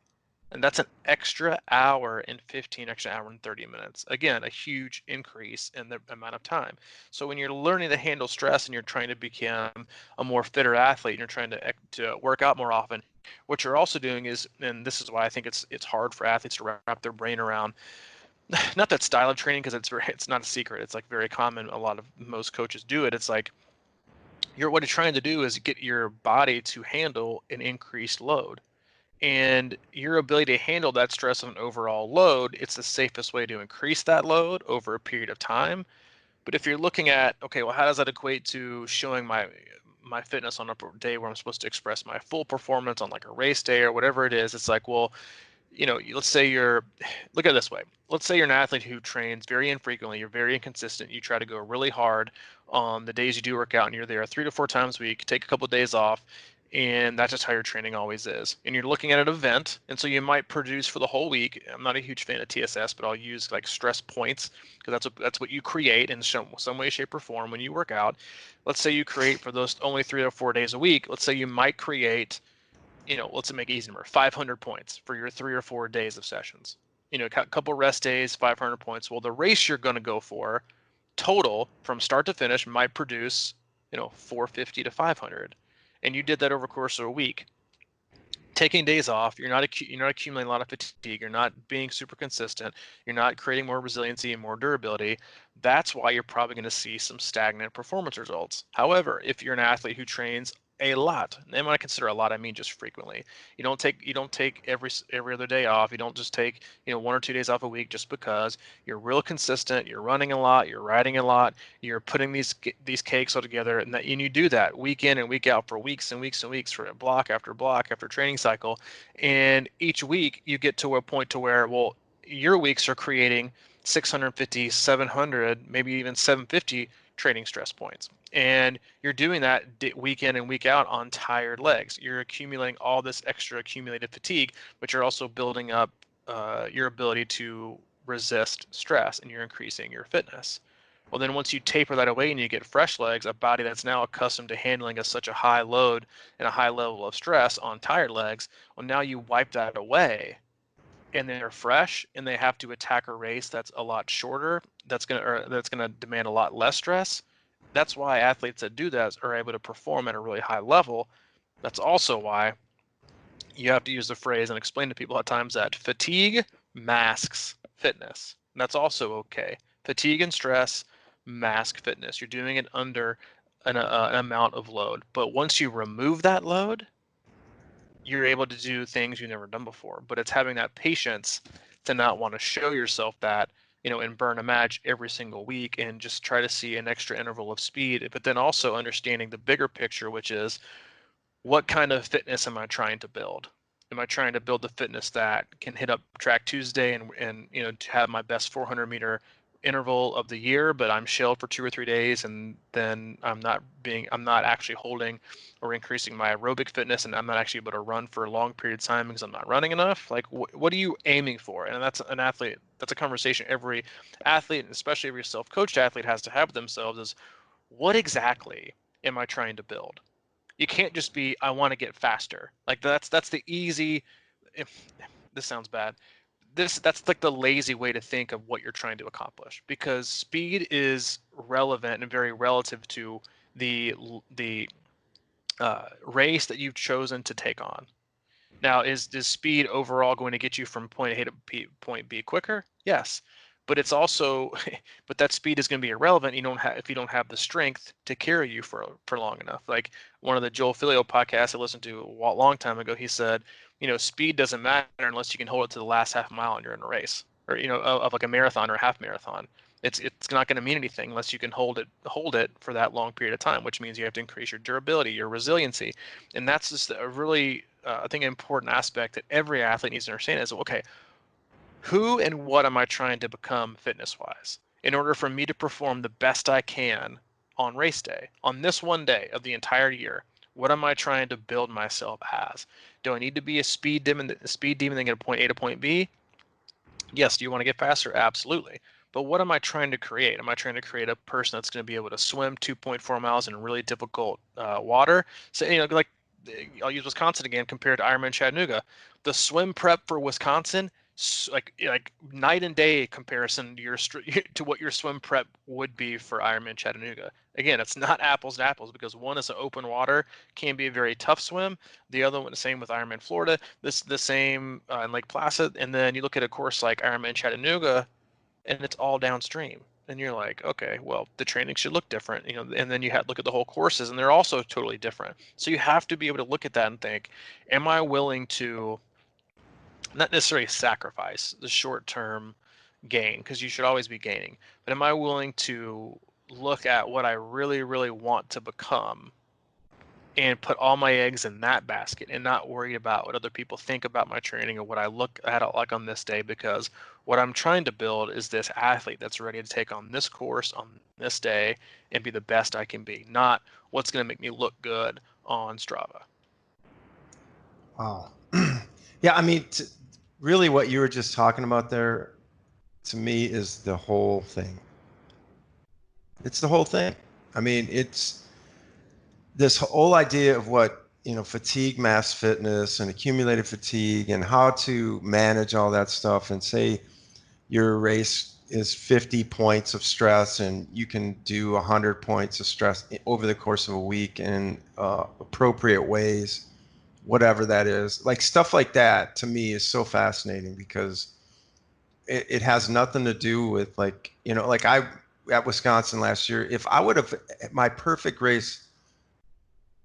And that's an extra hour and 15, extra hour and 30 minutes. Again, a huge increase in the amount of time. So when you're learning to handle stress and you're trying to become a more fitter athlete and you're trying to work out more often, what you're also doing is, and this is why I think it's hard for athletes to wrap their brain around, not that style of training, because it's not a secret. It's like very common. Most coaches do it. It's like what you're trying to do is get your body to handle an increased load, and your ability to handle that stress of an overall load. It's the safest way to increase that load over a period of time. But if you're looking at, okay, well, how does that equate to showing my fitness on a day where I'm supposed to express my full performance on like a race day or whatever it is? It's like, well, let's say look at it this way. Let's say you're an athlete who trains very infrequently, you're very inconsistent, you try to go really hard on the days you do work out, and you're there 3 to 4 times a week, take a couple of days off, and that's just how your training always is. And you're looking at an event, and so you might produce for the whole week. I'm not a huge fan of TSS, but I'll use like stress points, because that's what you create in some way, shape, or form when you work out. Let's say you create for those only 3 or 4 days a week. Let's say you might create, let's make it easy number, 500 points for your 3 or 4 days of sessions. A couple rest days, 500 points. Well, the race you're going to go for total from start to finish might produce, 450 to 500. And you did that over the course of a week. Taking days off, you're not accumulating a lot of fatigue, you're not being super consistent, you're not creating more resiliency and more durability. That's why you're probably going to see some stagnant performance results. However, if you're an athlete who trains a lot, and when I consider a lot, I mean just frequently, you don't take every other day off, you don't just take 1 or 2 days off a week, just because you're real consistent, you're running a lot, you're riding a lot, you're putting these cakes all together, and you do that week in and week out for weeks and weeks and weeks, for block after training cycle. And each week you get to a point to where, well, your weeks are creating 650, 700, maybe even 750 training stress points. And you're doing that week in and week out on tired legs. You're accumulating all this extra accumulated fatigue, but you're also building up your ability to resist stress, and you're increasing your fitness. Well, then once you taper that away and you get fresh legs, a body that's now accustomed to handling such a high load and a high level of stress on tired legs, well, now you wipe that away, and they're fresh, and they have to attack a race that's a lot shorter, that's gonna demand a lot less stress. That's why athletes that do that are able to perform at a really high level. That's also why you have to use the phrase and explain to people at times that fatigue masks fitness. And that's also okay. Fatigue and stress mask fitness. You're doing it under an amount of load. But once you remove that load, you're able to do things you've never done before. But it's having that patience to not want to show yourself that, and burn a match every single week and just try to see an extra interval of speed. But then also understanding the bigger picture, which is, what kind of fitness am I trying to build? Am I trying to build the fitness that can hit up track Tuesday and to have my best 400 meter interval of the year, but I'm shelled for 2 or 3 days, and then I'm not actually holding or increasing my aerobic fitness, and I'm not actually able to run for a long period of time because I'm not running enough. Like, what are you aiming for? And that's an athlete. That's a conversation every athlete, and especially every self-coached athlete, has to have with themselves: is what exactly am I trying to build? You can't just be, I want to get faster. Like that's the easy. If this sounds bad, that's like the lazy way to think of what you're trying to accomplish, because speed is relevant and very relative to the race that you've chosen to take on. Now, is speed overall going to get you from point A to point B quicker? Yes, but it's also, but that speed is going to be irrelevant. You don't have if you don't have the strength to carry you for long enough. Like one of the Joel Filio podcasts I listened to a long time ago, he said, speed doesn't matter unless you can hold it to the last half mile and you're in a race, or of like a marathon or a half marathon. It's not going to mean anything unless you can hold it for that long period of time, which means you have to increase your durability, your resiliency, and that's just a really I think an important aspect that every athlete needs to understand is, okay, who and what am I trying to become fitness wise in order for me to perform the best I can on race day, on this one day of the entire year? What am I trying to build myself as? Do I need to be a speed demon that get a point A to point B? Yes. Do you want to get faster? Absolutely. But what am I trying to create? Am I trying to create a person that's going to be able to swim 2.4 miles in really difficult water? So, like, I'll use Wisconsin again compared to Ironman Chattanooga. The swim prep for Wisconsin, like night and day comparison to to what your swim prep would be for Ironman Chattanooga. Again, it's not apples to apples, because one is an open water, can be a very tough swim. The other one, the same with Ironman Florida, the same in Lake Placid. And then you look at a course like Ironman Chattanooga, and it's all downstream. And you're like, okay, well, the training should look different, and then you have to look at the whole courses, and they're also totally different. So you have to be able to look at that and think, am I willing to not necessarily sacrifice the short-term gain, because you should always be gaining, but am I willing to look at what I really, really want to become and put all my eggs in that basket and not worry about what other people think about my training or what I look at like on this day, because what I'm trying to build is this athlete that's ready to take on this course on this day and be the best I can be, not what's going to make me look good on Strava. Wow. Yeah, I mean, really what you were just talking about there, to me, is the whole thing. It's the whole thing. I mean, it's this whole idea of what, fatigue mass fitness and accumulated fatigue and how to manage all that stuff, and say your race is 50 points of stress and you can do 100 points of stress over the course of a week in appropriate ways, whatever that is. Like stuff like that to me is so fascinating, because it has nothing to do with like I at Wisconsin last year, if I would have, my perfect race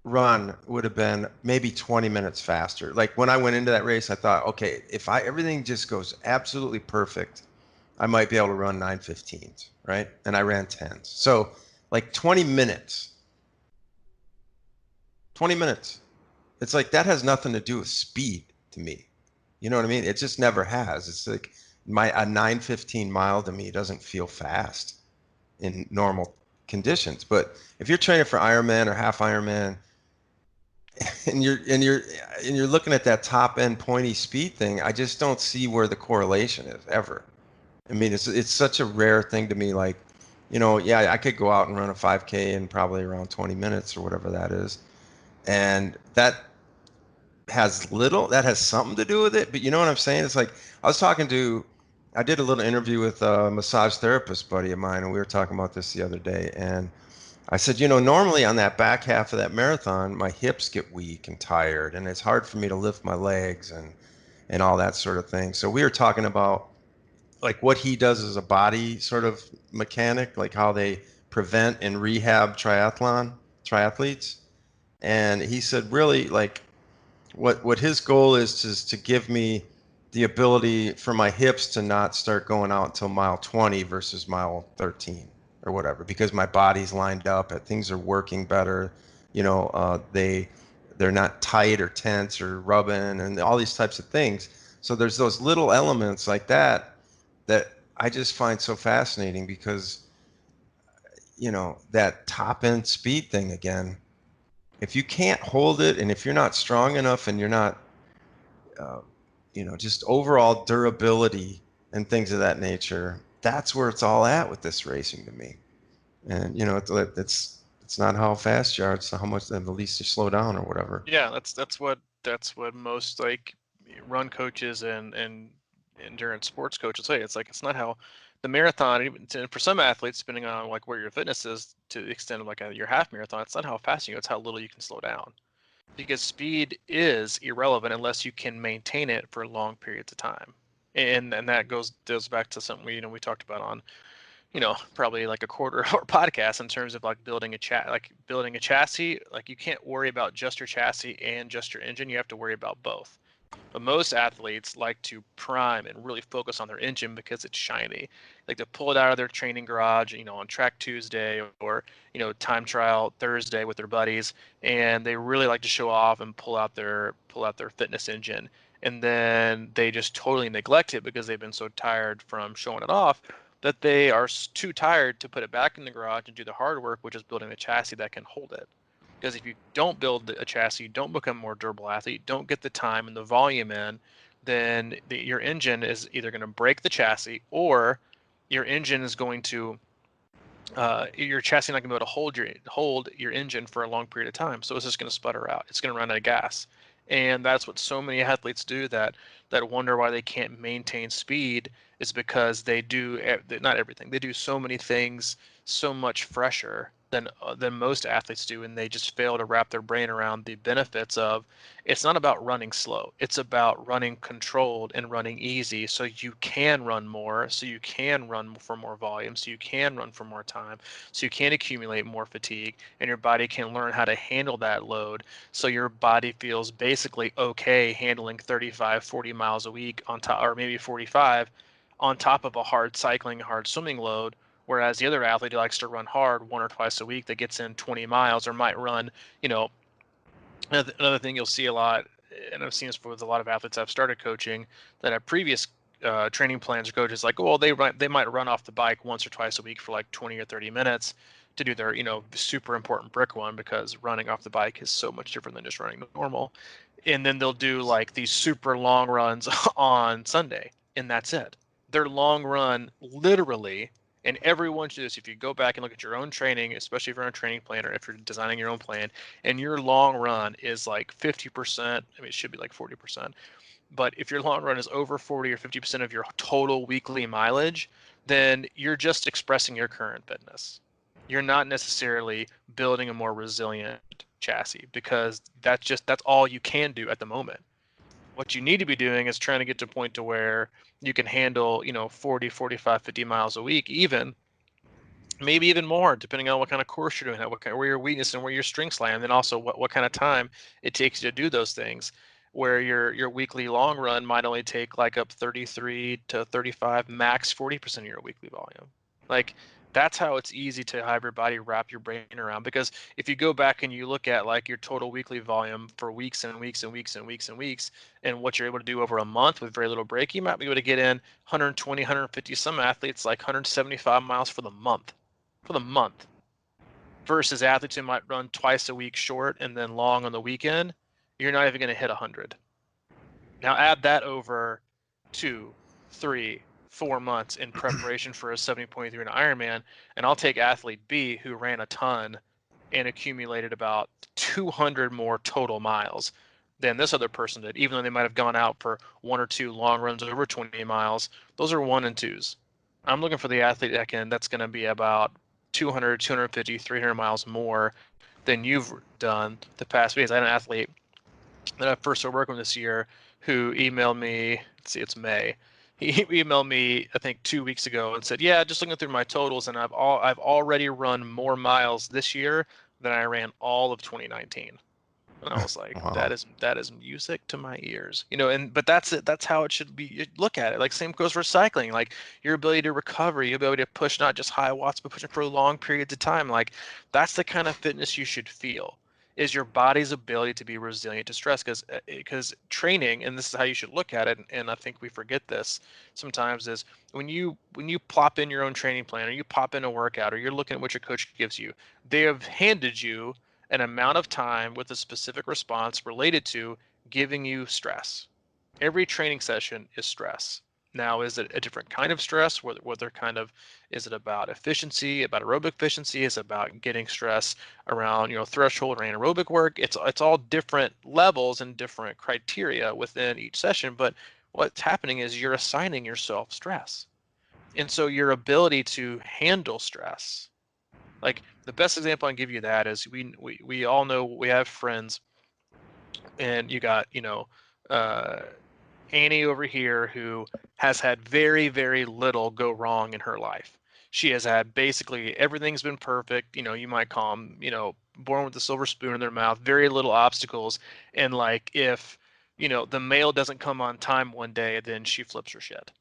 run would have been maybe 20 minutes faster. Like when I went into that race, I thought, okay, if everything just goes absolutely perfect, I might be able to run 9:15s, right? And I ran 10s. So like 20 minutes. 20 minutes. It's like that has nothing to do with speed to me. You know what I mean? It just never has. It's like a 9:15 mile to me doesn't feel fast in normal conditions. But if you're training for Ironman or half Ironman, and you're looking at that top end pointy speed thing, I just don't see where the correlation is ever. I mean, it's such a rare thing to me. Like, yeah, I could go out and run a 5K in probably around 20 minutes or whatever that is, and that has something to do with it. But you know what I'm saying? It's like I did a little interview with a massage therapist buddy of mine, and we were talking about this the other day, and I said, normally on that back half of that marathon, my hips get weak and tired, and it's hard for me to lift my legs and all that sort of thing. So we were talking about like what he does as a body sort of mechanic, like how they prevent and rehab triathletes. And he said, really, like what his goal is to give me the ability for my hips to not start going out until mile 20 versus mile 13 or whatever, because my body's lined up and things are working better. They're not tight or tense or rubbing and all these types of things. So there's those little elements like that I just find so fascinating because, that top end speed thing again, if you can't hold it and if you're not strong enough and you're not, uh, just overall durability and things of that nature, that's where it's all at with this racing to me. And, it's not how fast you are, it's how much, the least you slow down or whatever. Yeah, that's what most like run coaches and endurance sports coaches say. It's like it's not how the marathon, even for some athletes, depending on like where your fitness is, to the extent of like your half marathon, it's not how fast you go, it's how little you can slow down. Because speed is irrelevant unless you can maintain it for long periods of time. And that goes back to something we talked about on probably like a quarter of our podcast in terms of like building a chassis. Like you can't worry about just your chassis and just your engine. You have to worry about both. But most athletes like to prime and really focus on their engine because it's shiny. Like to pull it out of their training garage, on track Tuesday or, time trial Thursday with their buddies, and they really like to show off and pull out their fitness engine. And then they just totally neglect it because they've been so tired from showing it off that they are too tired to put it back in the garage and do the hard work, which is building a chassis that can hold it. Because if you don't build a chassis, you don't become a more durable athlete, don't get the time and the volume in, then your engine is either going to break the chassis or your engine is going to your chassis not going to be able to hold your engine for a long period of time. So it's just going to sputter out. It's going to run out of gas. And that's what so many athletes do that wonder why they can't maintain speed is because they do not everything. They do so many things so much fresher than most athletes do, and they just fail to wrap their brain around the benefits of it's not about running slow. It's about running controlled and running easy so you can run more, so you can run for more volume, so you can run for more time, so you can accumulate more fatigue, and your body can learn how to handle that load so your body feels basically okay handling 35, 40 miles a week on top, or maybe 45 on top of a hard cycling, hard swimming load. Whereas the other athlete who likes to run hard one or twice a week that gets in 20 miles or might run, another thing you'll see a lot, and I've seen this with a lot of athletes I've started coaching that have previous training plans or coaches like, well, they might run off the bike once or twice a week for like 20 or 30 minutes to do their super important brick one because running off the bike is so much different than just running normal. And then they'll do like these super long runs on Sunday, and that's it. Their long run literally, and everyone should do this. If you go back and look at your own training, especially if you're on a training plan or if you're designing your own plan, and your long run is like 50%, I mean, it should be like 40%, but if your long run is over 40 or 50% of your total weekly mileage, then you're just expressing your current fitness. You're not necessarily building a more resilient chassis because that's all you can do at the moment. What you need to be doing is trying to get to a point to where you can handle, 40, 45, 50 miles a week, even maybe even more, depending on what kind of course you're doing, where your weakness and where your strengths lie, and then also what kind of time it takes you to do those things. Where your weekly long run might only take like up 33 to 35, max 40% of your weekly volume. Like that's how it's easy to have your body wrap your brain around. Because if you go back and you look at like your total weekly volume for weeks and weeks and weeks and weeks and weeks, and what you're able to do over a month with very little break, you might be able to get in 120, 150, some athletes like 175 miles for the month versus athletes who might run twice a week short and then long on the weekend. You're not even going to hit 100. Now add that over 2, 3, 4 months in preparation for a 70.3 in Ironman, and I'll take athlete B who ran a ton and accumulated about 200 more total miles than this other person did, even though they might have gone out for one or two long runs over 20 miles. Those are one and twos. I'm looking for the athlete that's going to be about 200, 250, 300 miles more than you've done the past weeks. I had an athlete that I first started working with this year who emailed me. Let's see, it's May. He emailed me I think 2 weeks ago and said, "Yeah, just looking through my totals, and I've already run more miles this year than I ran all of 2019." And I was like, Wow. that is music to my ears, but that's it. That's how it should be. You look at it. Like same goes for cycling. Like your ability to recover, your ability to push not just high watts, but pushing for long periods of time. Like that's the kind of fitness you should feel. is your body's ability to be resilient to stress. Because training, and this is how you should look at it, and I think we forget this sometimes, is when you plop in your own training plan, or you pop in a workout, or you're looking at what your coach gives you, they have handed you an amount of time with a specific response related to giving you stress. Every training session is stress. Now, is it a different kind of stress? Whether kind of, is it about efficiency, about aerobic efficiency? Is it about getting stress around, threshold or anaerobic work? It's all different levels and different criteria within each session. But what's happening is you're assigning yourself stress, and so your ability to handle stress. Like the best example I can give you of that is we all know, we have friends, and you got, uh, Annie over here, who has had very, very little go wrong in her life. She has had basically everything's been perfect. You might call them, born with a silver spoon in their mouth, very little obstacles. And like if, the mail doesn't come on time one day, then she flips her shit.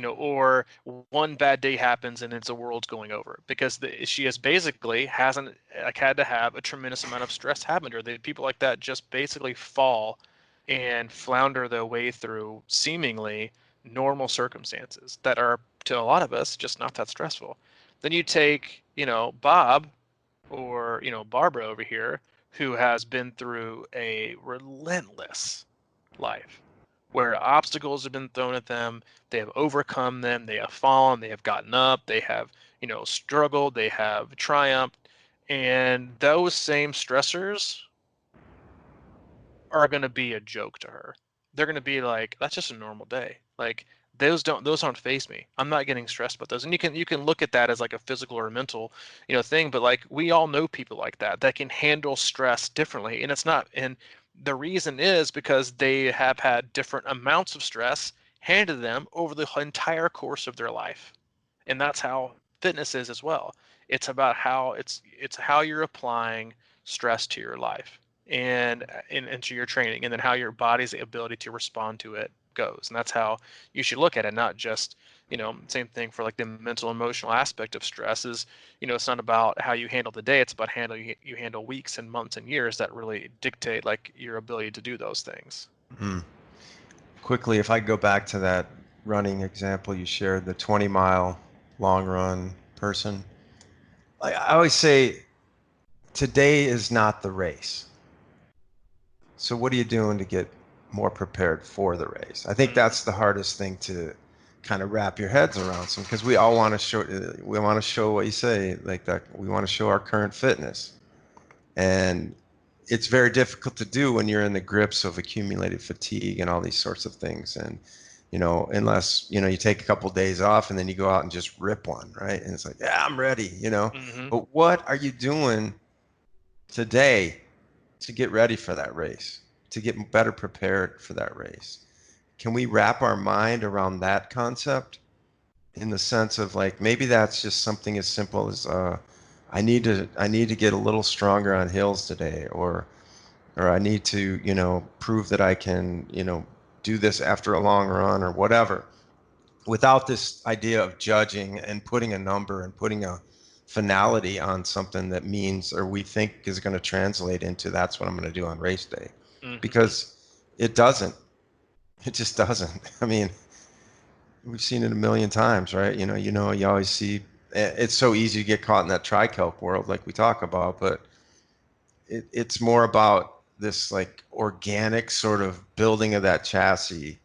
Or one bad day happens and it's the world's going over because she has basically hasn't like had to have a tremendous amount of stress happen to her. People like that just basically fall and flounder their way through seemingly normal circumstances that are, to a lot of us, just not that stressful. Then you take, Bob, or, Barbara over here, who has been through a relentless life where obstacles have been thrown at them, they have overcome them, they have fallen, they have gotten up, they have, struggled, they have triumphed. And those same stressors are going to be a joke to her. They're going to be like, that's just a normal day. Like those aren't faze me. I'm not getting stressed about those. And you can look at that as like a physical or a mental, thing, but like we all know people like that can handle stress differently. And it's not, and the reason is because they have had different amounts of stress handed to them over the entire course of their life. And that's how fitness is as well. It's about how it's how you're applying stress to your life and into your training, and then how your body's ability to respond to it goes. And that's how you should look at it, not just, same thing for like the mental emotional aspect of stress is, it's not about how you handle the day, it's about you handle weeks and months and years that really dictate like your ability to do those things. Mm. Quickly, if I go back to that running example you shared, the 20-mile long run person, I always say today is not the race. So what are you doing to get more prepared for the race? I think Mm-hmm. that's the hardest thing to kind of wrap your heads around, some because we all want to show, we want to show what you say, like that, we want to show our current fitness, and it's very difficult to do when you're in the grips of accumulated fatigue and all these sorts of things. And unless you take a couple of days off and then you go out and just rip one, right? And it's like, yeah, I'm ready. Mm-hmm. But what are you doing today to get ready for that race, to get better prepared for that race? Can we wrap our mind around that concept, in the sense of like maybe that's just something as simple as I need to get a little stronger on hills today, or I need to prove that I can do this after a long run or whatever, without this idea of judging and putting a number and putting a finality on something that means, or we think is going to translate into, that's what I'm going to do on race day. Mm-hmm. Because it doesn't. It just doesn't. I mean, we've seen it a million times, right? You always see, it's so easy to get caught in that tri-calc world like we talk about, but it's more about this like organic sort of building of that chassis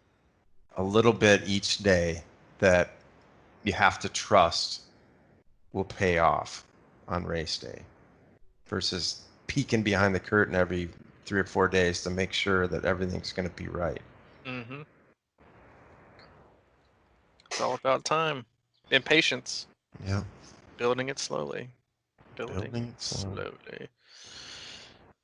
a little bit each day, that you have to trust will pay off on race day, versus peeking behind the curtain every 3 or 4 days to make sure that everything's going to be right. Mm-hmm. It's all about time and patience, Yeah. building it slowly, building Building it slow. slowly.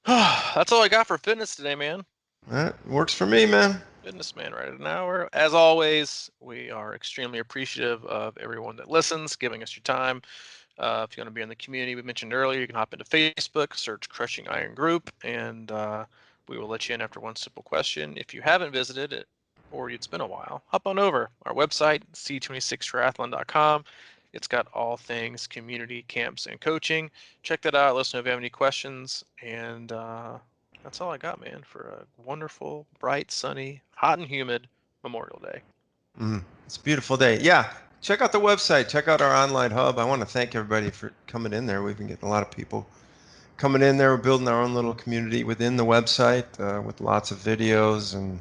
That's all I got for fitness today, man. That works for me, man. Goodness, man, right at an hour. As always, we are extremely appreciative of everyone that listens, giving us your time. If you want to be in the community we mentioned earlier, you can hop into Facebook, search Crushing Iron Group, and we will let you in after one simple question. If you haven't visited it, or it's been a while, hop on over. Our website, C26Triathlon.com. It's got all things community, camps, and coaching. Check that out. Let us know if you have any questions. And that's all I got, man, for a wonderful, bright, sunny, hot and humid Memorial Day. It's a beautiful day. Yeah. Check out the website. Check out our online hub. I want to thank everybody for coming in there. We've been getting a lot of people coming in there. We're building our own little community within the website with lots of videos and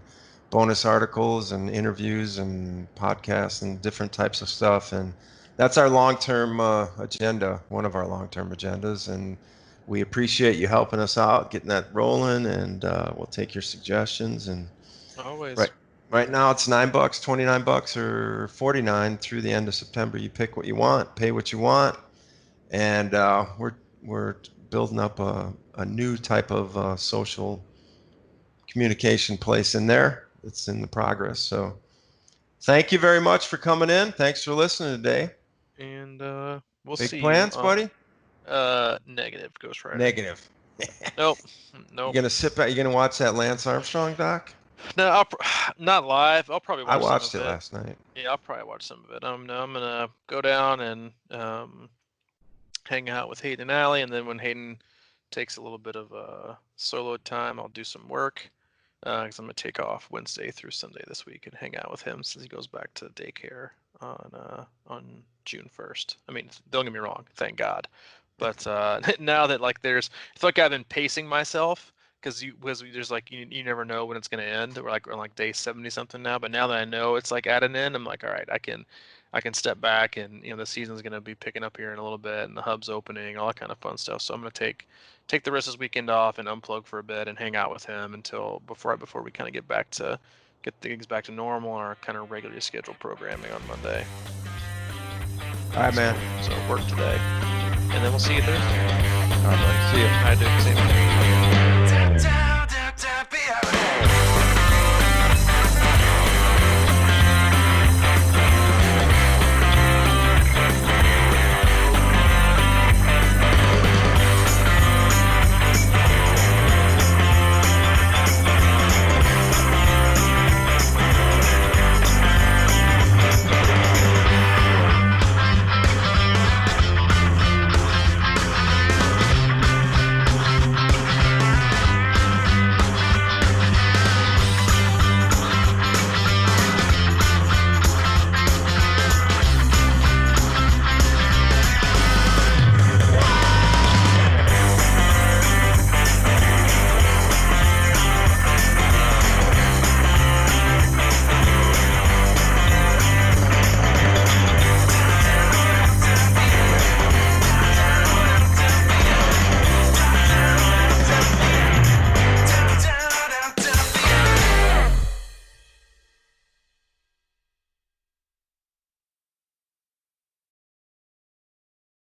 bonus articles and interviews and podcasts and different types of stuff. And that's our long-term agenda, one of our long-term agendas. And we appreciate you helping us out, getting that rolling, and we'll take your suggestions. And Always. right now it's $9, $29, or $49 through the end of September. You pick what you want, pay what you want, and we're building up a new type of social communication place in there. It's in the progress. So thank you very much for coming in. Thanks for listening today. And we'll Big see plans, you. buddy? Negative, Ghost Rider. Negative. Nope. You gonna sit back? You gonna watch that Lance Armstrong doc? No, not live. I'll probably watch I watched some it of it last night. Yeah, I'll probably watch some of it. I'm gonna go down and hang out with Hayden and Allie, and then when Hayden takes a little bit of solo time, I'll do some work because I'm gonna take off Wednesday through Sunday this week and hang out with him since he goes back to daycare on June 1st. I mean, don't get me wrong, thank God, but now that like it's like I've been pacing myself because there's like you never know when it's gonna end. We're on like day 70 something now, but now that I know it's like at an end, I'm like, all right, I can step back, and the season's gonna be picking up here in a little bit, and the hub's opening, all that kind of fun stuff. So I'm gonna take the rest of this weekend off and unplug for a bit and hang out with him until before we kind of get things back to normal and our kind of regularly scheduled programming on Monday. All right, man. So work today, and then we'll see you Thursday. All right, buddy. See you. I do. Same thing.